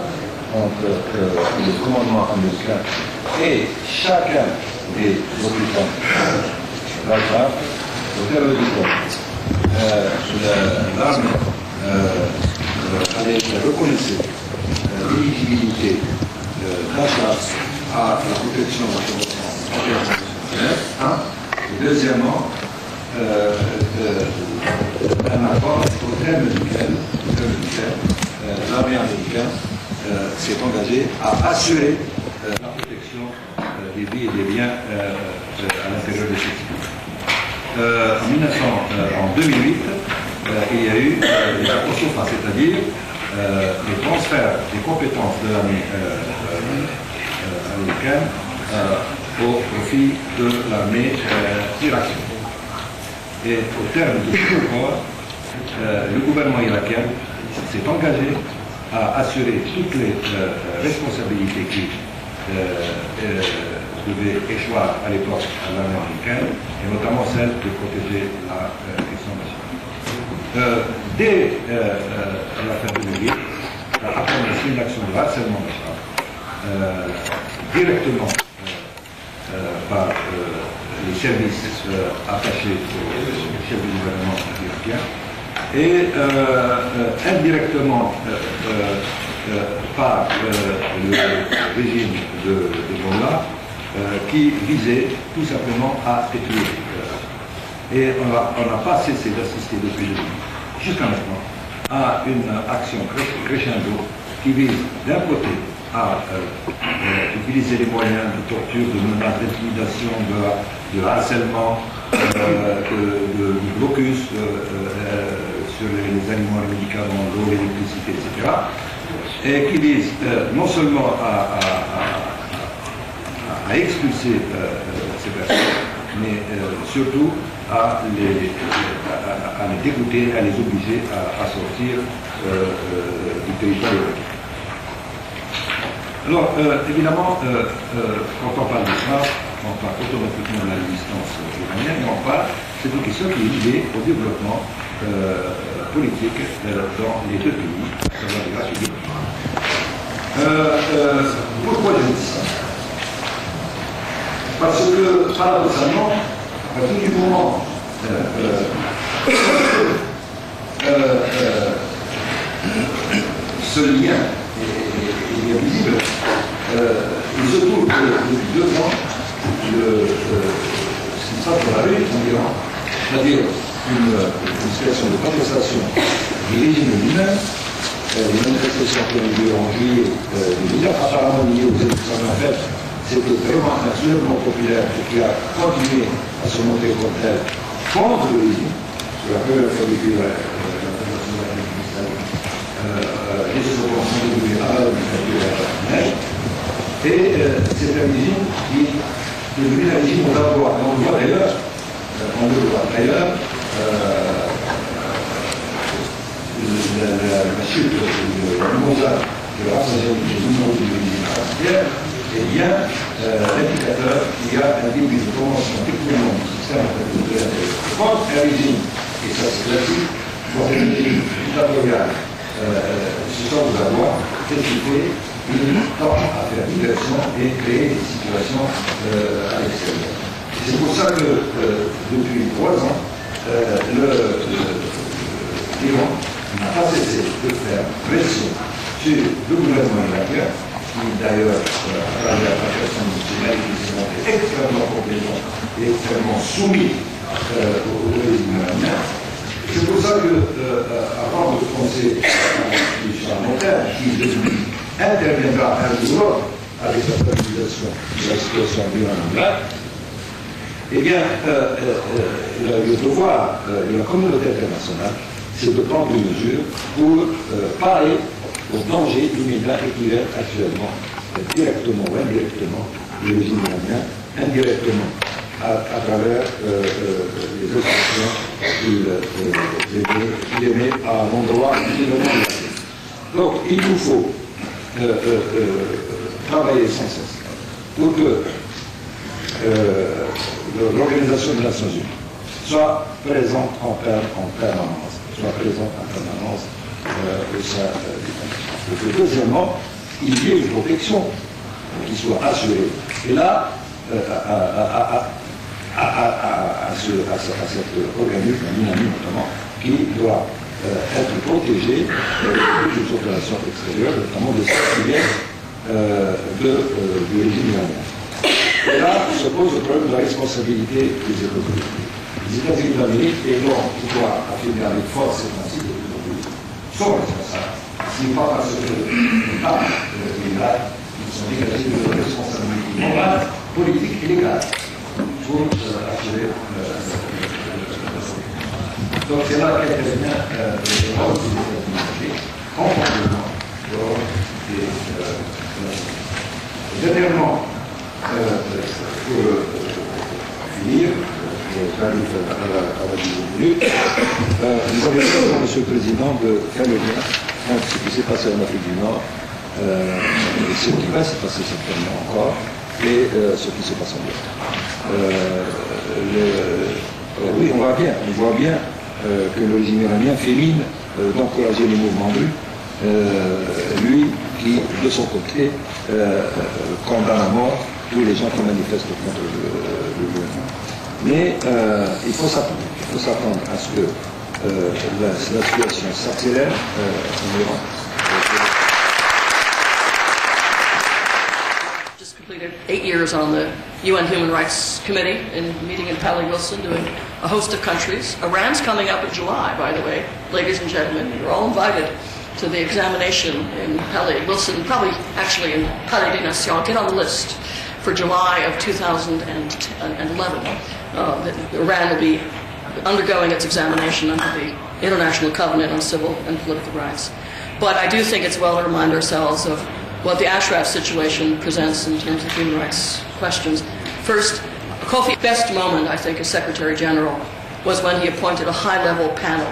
S7: entre le commandement américain et chacun des occupants d'Ashraf. Au terme du temps, l'armée reconnaissait l'éligibilité d'Ashraf à la protection de la Convention internationale, et deuxièmement, un accord au terme duquel l'armée américaine s'est engagée à assurer la protection des vies et des biens à l'intérieur de ce pays. En 2008, il y a eu les accords SOFA, c'est-à-dire le transfert des compétences de l'armée américaine au profit de l'armée irakienne. Et au terme de ce accord, le gouvernement irakien s'est engagé à assurer toutes les responsabilités qui devaient échoir à l'époque à l'armée américaine, et notamment celle de protéger la question nationale. Dès la fin de 2008, après la suite d'action de harcèlement d'Ashraf, directement par les services attachés au chef du gouvernement irakien, et indirectement par le régime de Bolla, qui visait tout simplement à détruire. Et on n'a pas cessé d'assister depuis le début, jusqu'à maintenant, à une action crescendo qui vise d'un côté à utiliser les moyens de torture, de menaces, d'intimidation, de harcèlement, de blocus sur les aliments, les médicaments, l'eau, l'électricité, etc. Et qui vise non seulement à expulser ces personnes, mais surtout à les dégoûter, à les obliger à sortir du territoire irakien. Alors, évidemment, quand on parle de ça, on parle automatiquement de la résistance iranienne, mais on parle, c'est une question qui est liée au développement politique dans les deux pays, c'est-à-dire l'Irak et l'Iran. Pourquoi je dis ça? Parce que, paradoxalement, à partir du moment ce lien est visible, il se trouve que depuis 2 ans, ce qui se passe dans la rue en Iran, c'est-à-dire une situation de contestation du régime lui-même, les manifestations qui ont eu lieu en juillet 2009, apparemment liées aux élections en fait, c'était vraiment un soulèvement populaire qui a continué à se monter comme tel contre le régime. C'est la première fois depuis la Fédération les opérations sont développées à la dictature iranienne. Et c'est un régime qui est devenu un régime d'abord. On le voit d'ailleurs, la chute du Mossad, de la rassasiation du régime irakien, est bien l'indicateur qu'il y a un début de convention techniquement du système contre un régime, et ça c'est classique, contre un régime dictatorial, ce sont de avoir fait il tend à faire diversion et créer des situations à l'extérieur. C'est pour ça que depuis 3 ans, l'Iran n'a pas cessé de faire pression sur le gouvernement irakien, qui d'ailleurs, à travers la création nationale, qui s'est montré extrêmement compétent et extrêmement soumis au régime iranien. C'est pour ça que, avant de penser à la solution américaine, qui interviendra un jour avec la stabilisation de la situation en Irak, eh bien, le devoir de la communauté internationale, c'est de prendre des mesures pour parer au danger immédiat et qui est actuellement, directement ou indirectement, le régime iranien, indirectement, à travers les opérations qu'il émet à l'endroit du gouvernement irakien. Donc, il nous faut travailler sans cesse pour que l'Organisation des Nations Unies soit présente en permanence, au sein du conflit. Et que deuxièmement, il y ait une protection qui soit assurée. Et là, à cet organisme, à l'UNAMI notamment, qui doit être protégés des opérations extérieures, notamment de celles qui viennent du régime iranien. Et là se pose le problème de la responsabilité des États-Unis. Les États-Unis d'Amérique vont pouvoir affirmer avec force ces principes de l'État sont responsables. Ce n'est pas parce que l'État ils sont dégagés de leur responsabilité morale, politique et légale pour assurer donc c'est là qu'intervient le rôle des États-Unis complètement le rôle des dernièrement, pour finir, j'arrive à la 10 minutes, nous avons besoin, Monsieur le Président, de faire le lien entre ce qui s'est passé en Afrique du Nord, ce qui va se passer certainement encore, et ce qui se passe en Europe. Oui, on voit bien que le régime iranien fait mine d'encourager les mouvements russes, lui qui, de son côté, condamne à mort tous les gens qui manifestent contre le gouvernement. Mais il faut s'attendre à ce que la situation s'accélère en Iran.
S6: Just completed 8 years on the UN Human Rights Committee and meeting in Pally Wilson, doing a host of countries. Iran's coming up in July, by the way, ladies and gentlemen. You're all invited to the examination in Pally Wilson, probably actually in Palais des Nations. Get on the list for July of 2011. Iran will be undergoing its examination under the International Covenant on Civil and Political Rights. But I do think it's well to remind ourselves of what the Ashraf situation presents in terms of human rights questions. First, Kofi's best moment, I think, as Secretary General was when he appointed a high-level panel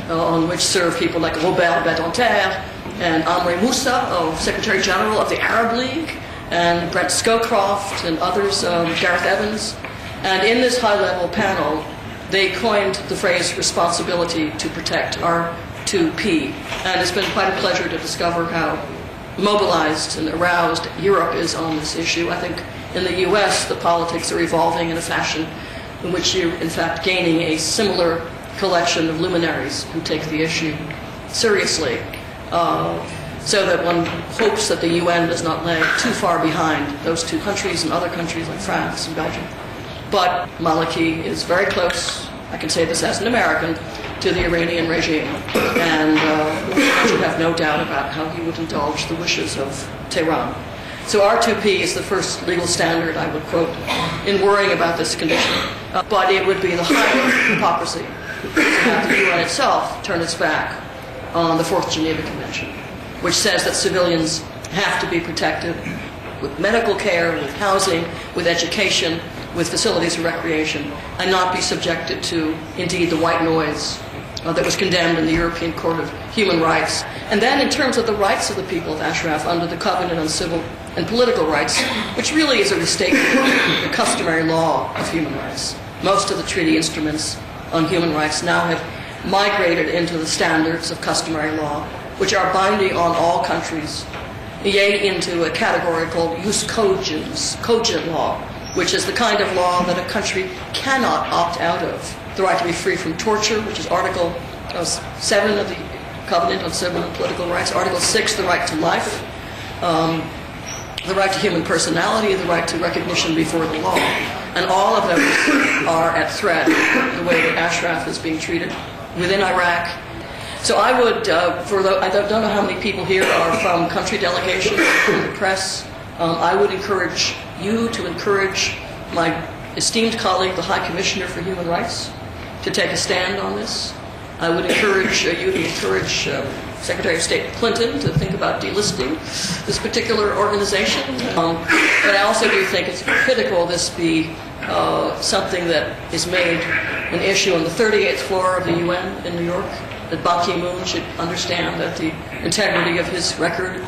S6: on which served people like Robert Badinter and Amri Moussa, Secretary General of the Arab League, and Brent Scowcroft and others, Gareth Evans. And in this high-level panel, they coined the phrase responsibility to protect, R2P. And it's been quite a pleasure to discover how mobilized and aroused Europe is on this issue. I think in the US, the politics are evolving in a fashion in which you're, in fact, gaining a similar collection of luminaries who take the issue seriously, so that one hopes that the UN does not lag too far behind those two countries and other countries like France and Belgium. But Maliki is very close, I can say this as an American, to the Iranian regime, and I should have no doubt about how he would indulge the wishes of Tehran. So R2P is the first legal standard I would quote in worrying about this condition, but it would be the height of hypocrisy to have the UN itself turn its back on the Fourth Geneva Convention, which says that civilians have to be protected with medical care, with housing, with education, with facilities of recreation, and not be subjected to, indeed, the white noise that was condemned in the European Court of Human Rights. And then in terms of the rights of the people of Ashraf under the Covenant on Civil and Political Rights, which really is a restatement of the customary law of human rights. Most of the treaty instruments on human rights now have migrated into the standards of customary law, which are binding on all countries, yea, into a category called jus cogens, cogent law, which is the kind of law that a country cannot opt out of. The right to be free from torture, which is Article 7 of the Covenant on Civil and Political Rights. Article 6, the right to life. The right to human personality, the right to recognition before the law. And all of those are at threat the way that Ashraf is being treated within Iraq. So I would, I don't know how many people here are from country delegations, from the press. I would encourage you to encourage my esteemed colleague, the High Commissioner for Human Rights, to take a stand on this. I would encourage you to encourage Secretary of State Clinton to think about delisting this particular organization. But I also do think it's critical this be something that is made an issue on the 38th floor of the UN in New York, that Ban Ki-moon should understand that the integrity of his record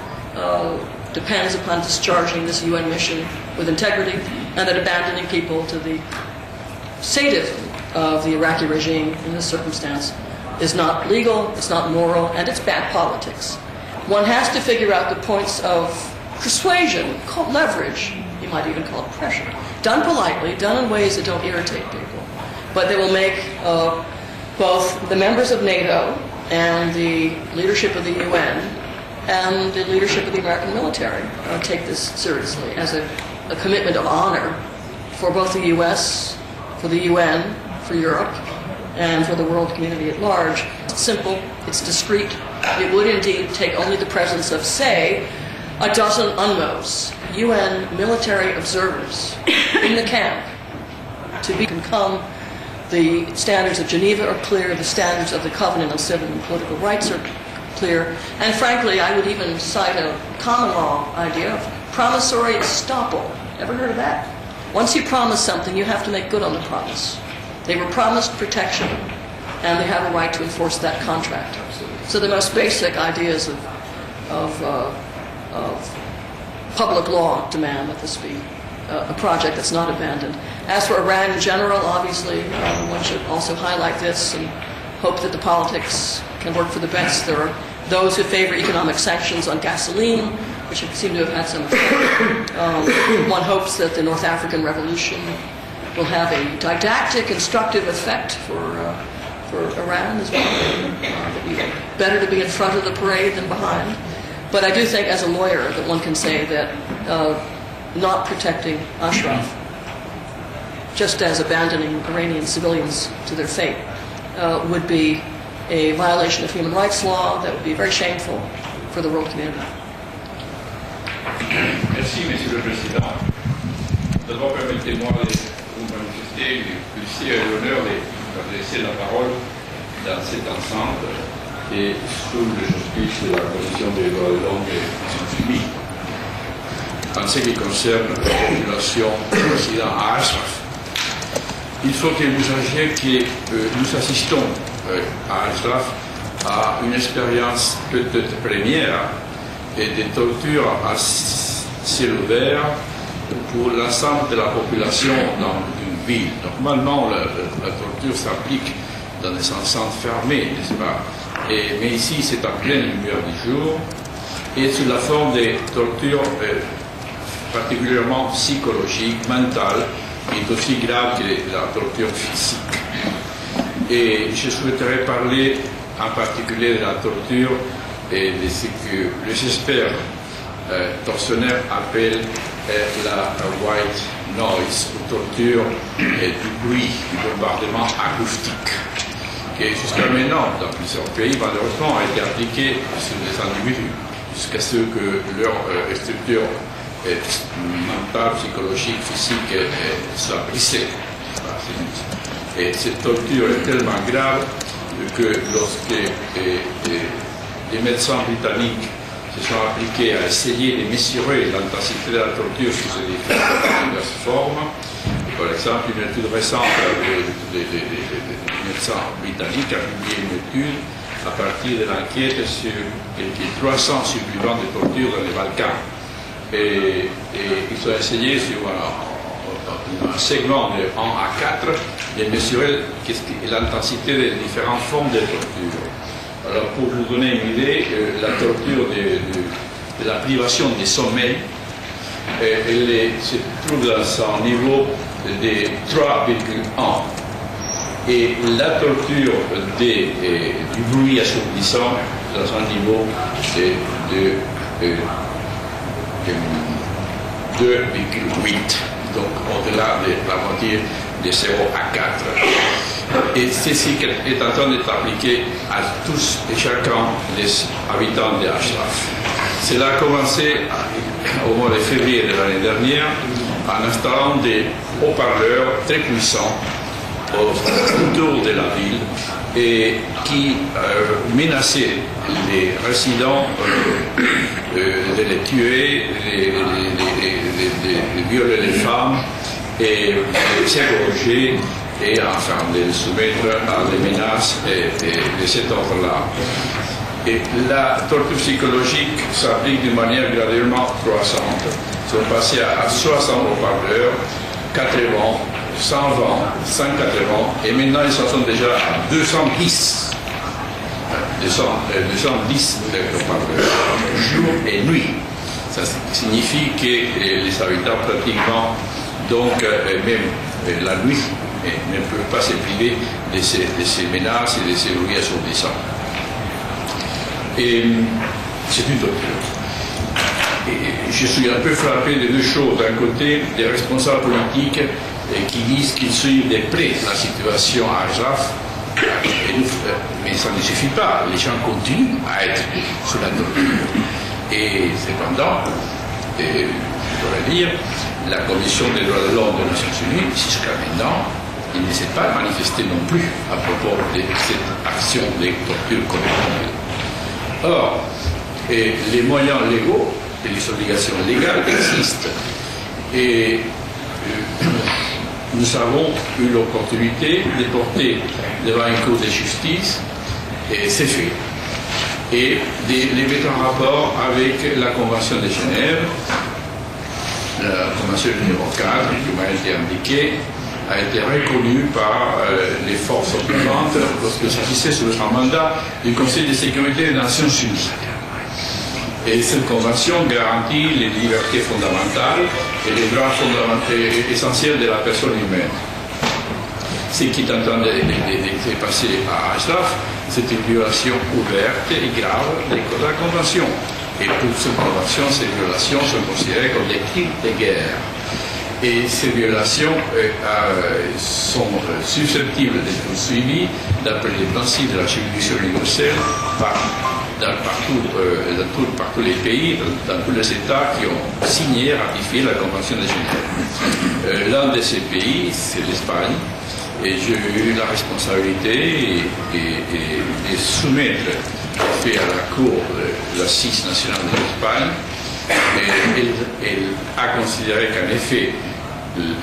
S6: depends upon discharging this UN mission with integrity, and that abandoning people to the sadism of the Iraqi regime in this circumstance is not legal, it's not moral, and it's bad politics. One has to figure out the points of persuasion, called leverage, you might even call it pressure, done politely, done in ways that don't irritate people, but they will make both the members of NATO and the leadership of the UN and the leadership of the American military take this seriously as a commitment of honor for both the US, for the UN, for Europe, and for the world community at large. It's simple, it's discreet. It would indeed take only the presence of, say, a dozen UNMOs, UN military observers, in the camp to become. The standards of Geneva are clear, the standards of the Covenant on Civil and Political Rights are clear, and frankly, I would even cite a common law idea of promissory estoppel. Ever heard of that? Once you promise something, you have to make good on the promise. They were promised protection, and they have a right to enforce that contract. So the most basic ideas of public law demand that this be a project that's not abandoned. As for Iran in general, obviously, one should also highlight this and hope that the politics can work for the best. There are those who favor economic sanctions on gasoline, which seem to have had some effect. One hopes that the North African Revolution will have a didactic, instructive effect for Iran as well. Better to be in front of the parade than behind. But I do think, as a lawyer, that one can say that not protecting Ashraf, just as abandoning Iranian civilians to their fate, would be a violation of human rights law that would be very shameful for the world community.
S8: Merci, Monsieur le Président. D'abord, permettez-moi de vous manifester aussi l'honneur d'adresser la parole dans cette enceinte et sous l'auspice de la Commission des droits de l'homme des Nations Unies. En ce qui concerne la population du président Ashraf, il faut que vous sachiez que nous assistons à Ashraf à une expérience peut-être première et de torture à ciel ouvert pour l'ensemble de la population dans une ville. Normalement, la torture s'applique dans des enceintes fermées, n'est-ce pas? Mais ici, c'est en pleine lumière du jour et sous la forme de torture particulièrement psychologique, mentale, qui est aussi grave que la torture physique. Et je souhaiterais parler en particulier de la torture et de ce que les experts tortionnaires appellent la white noise, ou torture du bruit, du bombardement acoustique, qui jusqu'à maintenant, dans plusieurs pays, malheureusement, a été appliquée sur les individus, jusqu'à ce que leur structure mentale, psychologique, physique soit brisée. Et cette torture est tellement grave que lorsque les médecins britanniques se sont appliqués à essayer de mesurer l'intensité de la torture sous ses différentes formes, par exemple, une étude récente des médecins britanniques a publié une étude à partir de l'enquête sur les 300 survivants de torture dans les Balkans. Et ils ont essayé sur un segment de 1 à 4 de mesurer l'intensité des différentes formes de torture. Alors, pour vous donner une idée, la torture de la privation du sommeil, elle se trouve dans un niveau de 3,1. Et la torture du bruit assourdissant dans un niveau de 2,8. Donc au-delà de la moitié de 0 à 4. Et ceci est en train d'être appliqué à tous et chacun des habitants de Ashraf. Cela a commencé au mois de février de l'année dernière en installant des haut-parleurs très puissants autour de la ville et qui menaçaient les résidents de les tuer, de violer les femmes et de s'égorger et enfin de les soumettre à des menaces de cet ordre-là. Et la torture psychologique s'applique d'une manière graduellement croissante. Ils sont passés à 60 haut-parleurs, 80, 120, 180, et maintenant ils en sont déjà à 210. 210 haut-parleurs, jour et nuit. Ça signifie que les habitants pratiquement, donc même la nuit, ne peuvent pas se priver de ces menaces et de ces bruits assourdissants. Et c'est une torture. Et je suis un peu frappé de deux choses. D'un côté, des responsables politiques qui disent qu'ils suivent de près la situation à Ashraf, mais ça ne suffit pas. Les gens continuent à être sous la torture. Et cependant, je dois dire, la Commission des droits de l'homme des Nations Unies, jusqu'à maintenant, il ne s'est pas manifesté non plus à propos de cette action de torture collective. Or, les moyens légaux et les obligations légales existent. Et nous avons eu l'opportunité de porter devant une cour de justice, et c'est fait, et de les mettre en rapport avec la Convention de Genève. La Convention numéro 4, qui m'a été indiquée, a été reconnue par les forces occupantes lorsqu'il s'agissait sur un mandat du Conseil de sécurité des Nations Unies. Et cette convention garantit les libertés fondamentales et les droits fondamentaux essentiels de la personne humaine. Ce qui est en train de se passer à Ashraf, c'est une violation ouverte et grave de la convention. Et pour cette convention, ces violations sont considérées comme des crimes de guerre. Et ces violations sont susceptibles d'être poursuivies d'après les principes de la juridiction universelle par tous les pays, dans tous les États qui ont signé et ratifié la Convention de Genève. L'un de ces pays, c'est l'Espagne, et j'ai eu la responsabilité de soumettre fait à la Cour de l'Assise nationale de l'Espagne. Elle a considéré qu'en effet,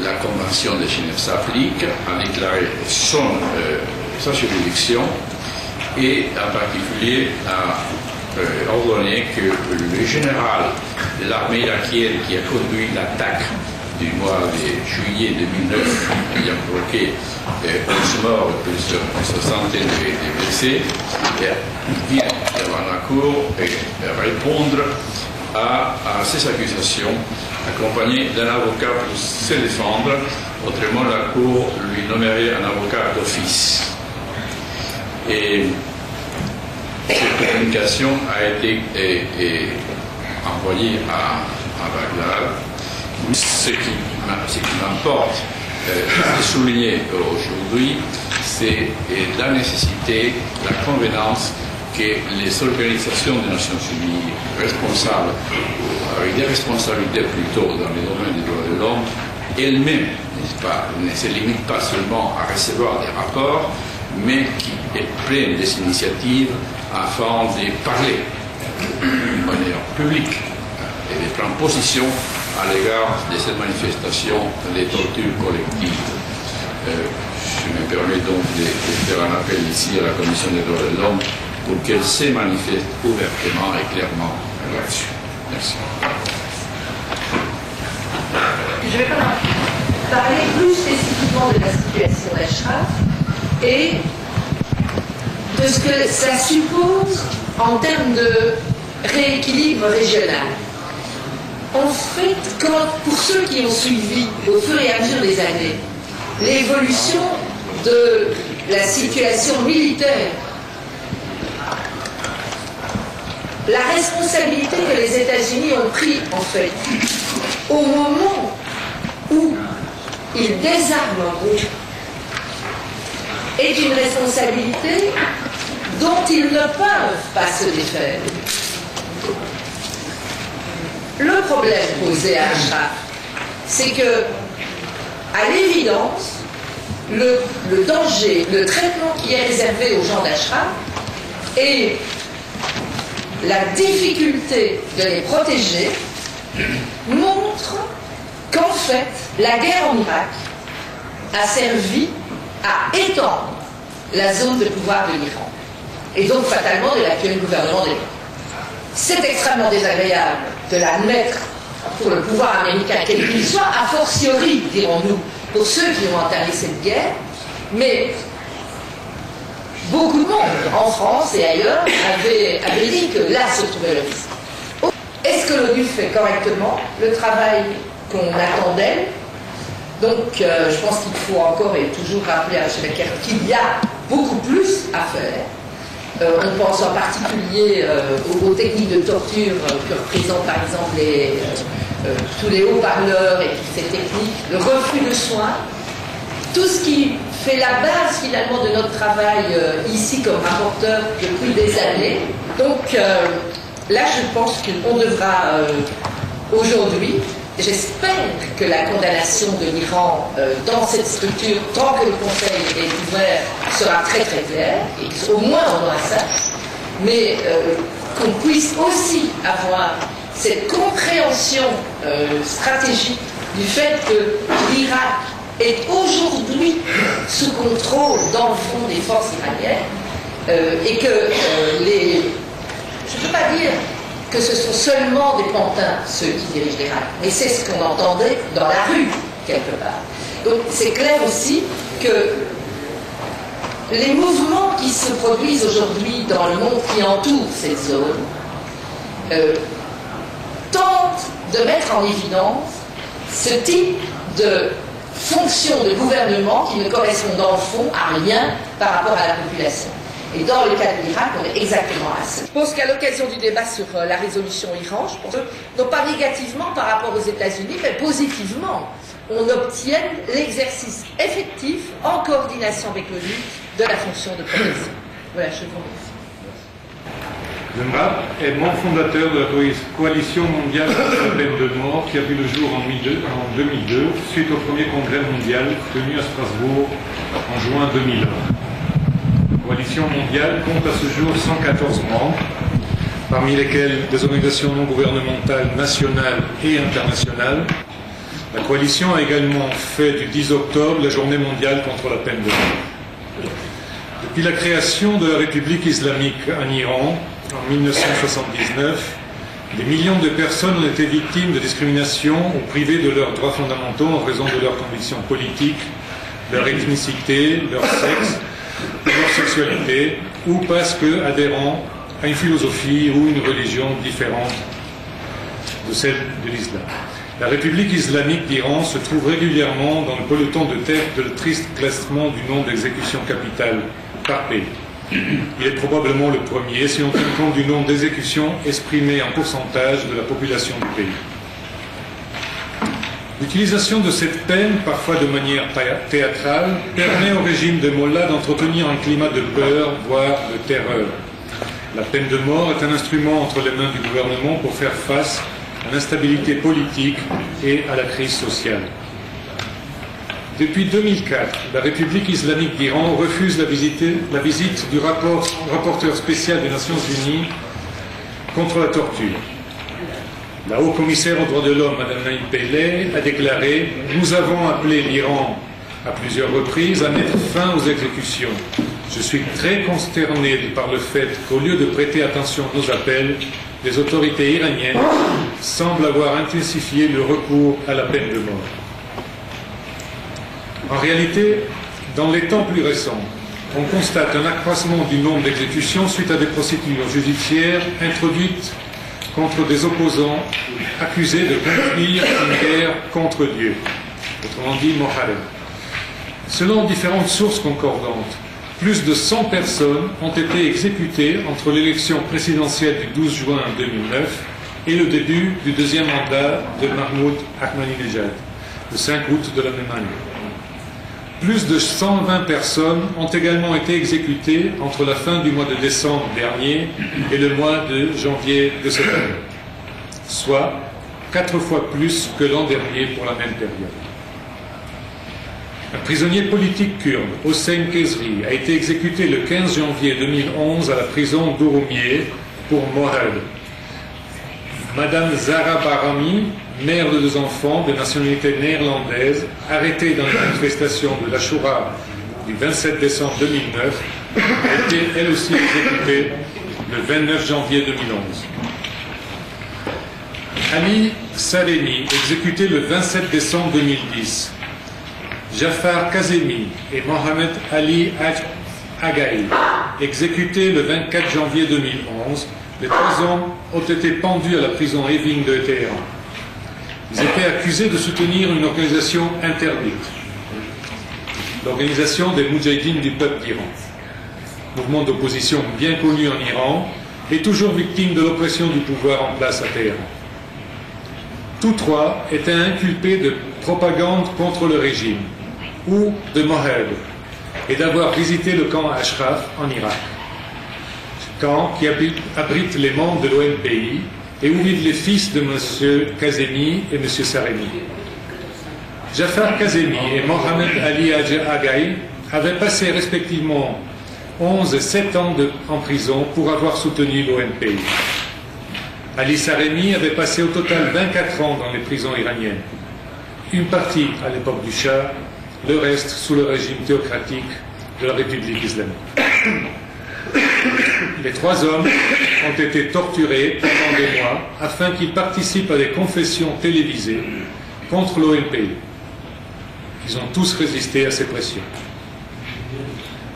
S8: la Convention de Genève s'applique, a déclaré sa juridiction et en particulier a ordonné que le général de l'armée irakienne qui a conduit l'attaque du mois de juillet 2009, ayant provoqué 11 morts et plus d'une soixantaine de blessés, vient devant la Cour et répondre à ces accusations, accompagné d'un avocat pour se défendre. Autrement, la Cour lui nommerait un avocat d'office. Et cette communication a été envoyée à Bagdad. Ce qui m'importe de souligner aujourd'hui, c'est la nécessité, la convenance que les organisations des Nations Unies responsables, avec des responsabilités plutôt dans les domaines des droits de l'homme, elles-mêmes, n'est-ce pas, ne se limitent pas seulement à recevoir des rapports, mais qui prennent des initiatives afin de parler de manière publique et de prendre position à l'égard de cette manifestation des tortures collectives. Je me permets donc de faire un appel ici à la Commission des droits de l'homme pour qu'elle se manifeste ouvertement et clairement là-dessus. Merci.
S9: Je vais parler plus spécifiquement de la situation d'Ashraf et de ce que ça suppose en termes de rééquilibre régional. En fait, pour ceux qui ont suivi au fur et à mesure des années l'évolution de la situation militaire, la responsabilité que les États-Unis ont pris en fait au moment où ils désarment un groupe est une responsabilité dont ils ne peuvent pas se défaire. Le problème posé à Ashraf, c'est que, à l'évidence, le danger, le traitement qui est réservé aux gens d'Ashraf et la difficulté de les protéger montrent qu'en fait, la guerre en Irak a servi à étendre la zone de pouvoir de l'Iran et donc fatalement de l'actuel gouvernement de l'Iran. C'est extrêmement désagréable de l'admettre pour le pouvoir américain, quel qu'il soit, a fortiori, dirons-nous, pour ceux qui ont entamé cette guerre, mais beaucoup de monde, en France et ailleurs, avait dit que là se trouvait le risque. Est-ce que l'ONU fait correctement le travail qu'on attend d'elle? Donc, je pense qu'il faut encore et toujours rappeler à M. Becker qu'il y a beaucoup plus à faire On pense en particulier aux techniques de torture que représentent par exemple tous les haut-parleurs et toutes ces techniques, le refus de soins, tout ce qui fait la base finalement de notre travail ici comme rapporteur depuis des années. Donc là je pense qu'on devra aujourd'hui, j'espère que la condamnation de l'Iran dans cette structure, tant que le Conseil est ouvert, sera très très claire, et au moins on aura ça, mais qu'on puisse aussi avoir cette compréhension stratégique du fait que l'Irak est aujourd'hui sous contrôle, dans le fond, des forces iraniennes, et que je ne peux pas dire que ce sont seulement des pantins, ceux qui dirigent l'Irak, mais c'est ce qu'on entendait dans la rue, quelque part. Donc c'est clair aussi que les mouvements qui se produisent aujourd'hui dans le monde qui entoure cette zone tentent de mettre en évidence ce type de fonction de gouvernement qui ne correspond dans le fond à rien par rapport à la population. Et dans le cas de l'Irak, on est exactement à ça. Je pense qu'à l'occasion du débat sur la résolution Iran, je pense que, non pas négativement par rapport aux États-Unis, mais positivement, on obtienne l'exercice effectif, en coordination avec l'ONU, de la fonction de protection. Voilà, je vous remercie.
S10: Zemra est membre fondateur de la Coalition mondiale contre la peine de mort qui a vu le jour en 2002 suite au premier congrès mondial tenu à Strasbourg en juin 2001. La Coalition mondiale compte à ce jour 114 membres, parmi lesquels des organisations non gouvernementales nationales et internationales. La coalition a également fait du 10 octobre la journée mondiale contre la peine de mort. Depuis la création de la République islamique en Iran, en 1979, des millions de personnes ont été victimes de discrimination ou privées de leurs droits fondamentaux en raison de leurs convictions politiques, leur ethnicité, leur sexe, leur sexualité, ou parce que adhérant à une philosophie ou une religion différente de celle de l'islam. La République islamique d'Iran se trouve régulièrement dans le peloton de tête de le triste classement du nombre d'exécutions capitales par pays. Il est probablement le premier si on tient compte du nombre d'exécutions exprimées en pourcentage de la population du pays. L'utilisation de cette peine, parfois de manière théâtrale, permet au régime de Mollah d'entretenir un climat de peur, voire de terreur. La peine de mort est un instrument entre les mains du gouvernement pour faire face à l'instabilité politique et à la crise sociale. Depuis 2004, la République islamique d'Iran refuse la visite du rapporteur spécial des Nations Unies contre la torture. La haut-commissaire aux droits de l'homme, Mme Naïm Pillay, a déclaré « Nous avons appelé l'Iran à plusieurs reprises à mettre fin aux exécutions. Je suis très consterné par le fait qu'au lieu de prêter attention à nos appels, les autorités iraniennes semblent avoir intensifié le recours à la peine de mort. » En réalité, dans les temps plus récents, on constate un accroissement du nombre d'exécutions suite à des procédures judiciaires introduites contre des opposants accusés de conduire une guerre contre Dieu, autrement dit Moharem. Selon différentes sources concordantes, plus de 100 personnes ont été exécutées entre l'élection présidentielle du 12 juin 2009 et le début du deuxième mandat de Mahmoud Ahmadinejad, le 5 août de la même année. Plus de 120 personnes ont également été exécutées entre la fin du mois de décembre dernier et le mois de janvier de cette année, soit 4 fois plus que l'an dernier pour la même période. Un prisonnier politique kurde, Hossein Kezri, a été exécuté le 15 janvier 2011 à la prison d'Ouroumieh pour Moharem. Madame Zahra Barami, mère de 2 enfants de nationalité néerlandaise, arrêtée dans les manifestations de l'Ashura du 27 décembre 2009, a été elle aussi exécutée le 29 janvier 2011. Ali Salemi, exécuté le 27 décembre 2010. Jafar Kazemi et Mohamed Ali Agaï, exécutés le 24 janvier 2011. Les 3 hommes ont été pendus à la prison Evin de Téhéran. Ils étaient accusés de soutenir une organisation interdite, l'organisation des Moudjahidines du peuple d'Iran. mouvement d'opposition bien connu en Iran, et toujours victime de l'oppression du pouvoir en place à Téhéran. Tous trois étaient inculpés de propagande contre le régime, ou de Mohed, et d'avoir visité le camp Ashraf en Irak. Camp qui abrite les membres de l'ONPI et où vivent les fils de M. Kazemi et M. Saremi. Jafar Kazemi et Mohamed Ali Agaï avaient passé respectivement 11 et 7 ans en prison pour avoir soutenu l'ONPI. Ali Saremi avait passé au total 24 ans dans les prisons iraniennes. Une partie à l'époque du Shah, le reste sous le régime théocratique de la République islamique. Les 3 hommes ont été torturés pendant des mois afin qu'ils participent à des confessions télévisées contre l'ONPI. Ils ont tous résisté à ces pressions.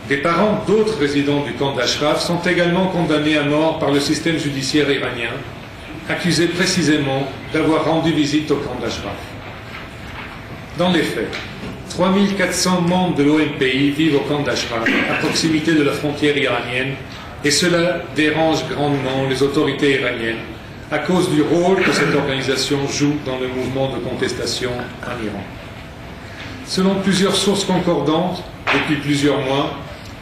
S10: Des parents d'autres résidents du camp d'Ashraf sont également condamnés à mort par le système judiciaire iranien, accusés précisément d'avoir rendu visite au camp d'Ashraf. Dans les faits, 3400 membres de l'ONPI vivent au camp d'Ashraf, à proximité de la frontière iranienne, et cela dérange grandement les autorités iraniennes à cause du rôle que cette organisation joue dans le mouvement de contestation en Iran. Selon plusieurs sources concordantes, depuis plusieurs mois,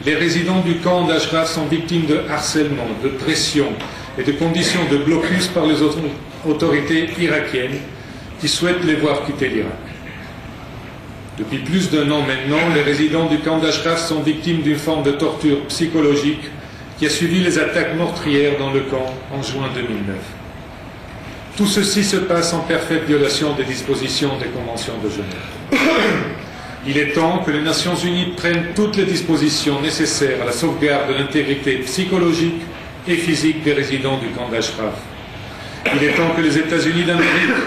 S10: les résidents du camp d'Ashraf sont victimes de harcèlement, de pression et de conditions de blocus par les autorités irakiennes qui souhaitent les voir quitter l'Irak. Depuis plus d'1 an maintenant, les résidents du camp d'Ashraf sont victimes d'une forme de torture psychologique qui a suivi les attaques meurtrières dans le camp en juin 2009. Tout ceci se passe en parfaite violation des dispositions des conventions de Genève. Il est temps que les Nations Unies prennent toutes les dispositions nécessaires à la sauvegarde de l'intégrité psychologique et physique des résidents du camp d'Ashraf. Il est temps que les États-Unis d'Amérique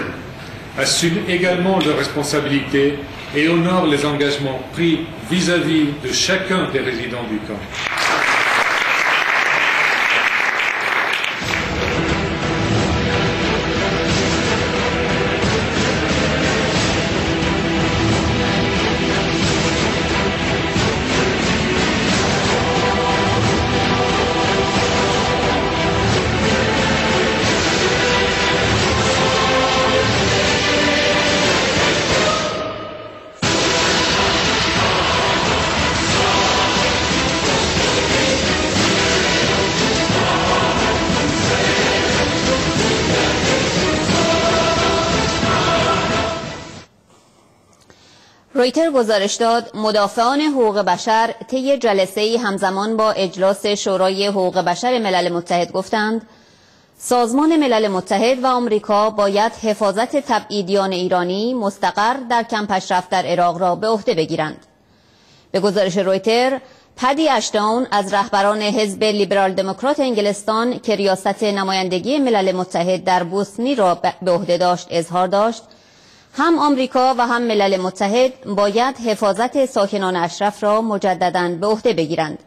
S10: assument également leurs responsabilités et honorent les engagements pris vis-à-vis de chacun des résidents du camp.
S11: رویتر گزارش داد مدافعان حقوق بشر طی جلسه‌ای همزمان با اجلاس شورای حقوق بشر ملل متحد گفتند سازمان ملل متحد و آمریکا باید حفاظت تبعیدیان ایرانی مستقر در کمپ اشرف در عراق را به عهده بگیرند. به گزارش رویتر، پدی اشتون از رهبران حزب لیبرال دموکرات انگلستان که ریاست نمایندگی ملل متحد در بوسنی را به عهده داشت اظهار داشت هم آمریکا و هم ملل متحد باید حفاظت ساکنان اشرف را مجدداً به عهده بگیرند،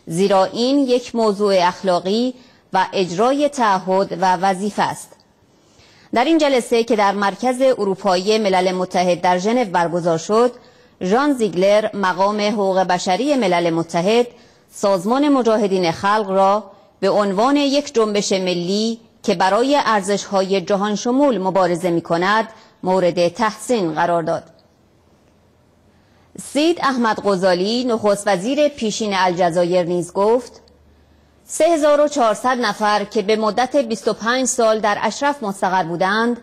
S11: زیرا این یک موضوع اخلاقی و اجرای تعهد و وظیفه است. در این جلسه که در مرکز اروپایی ملل متحد در ژنو برگزار شد، ژان زیگلر مقام حقوق بشری ملل متحد سازمان مجاهدین خلق را به عنوان یک جنبش ملی که برای ارزش‌های جهان شمول مبارزه می‌کند مورد تحسین قرار داد. سید احمد غزالی نخست وزیر پیشین الجزایر نیز گفت 3400 نفر که به مدت 25 سال در اشرف مستقر بودند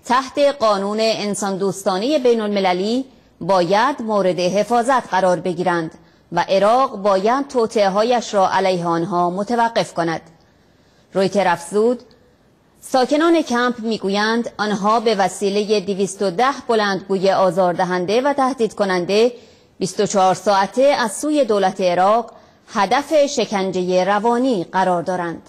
S11: تحت قانون انسان دوستانه بین المللی باید مورد حفاظت قرار بگیرند و عراق باید توطئه‌هایش را علیه آنها متوقف کند. رویتر افزود ساکنان کمپ میگویند آنها به وسیله 210 بلندگوی آزاردهنده و تهدید کننده 24 ساعته از سوی دولت عراق هدف شکنجه روانی قرار دارند.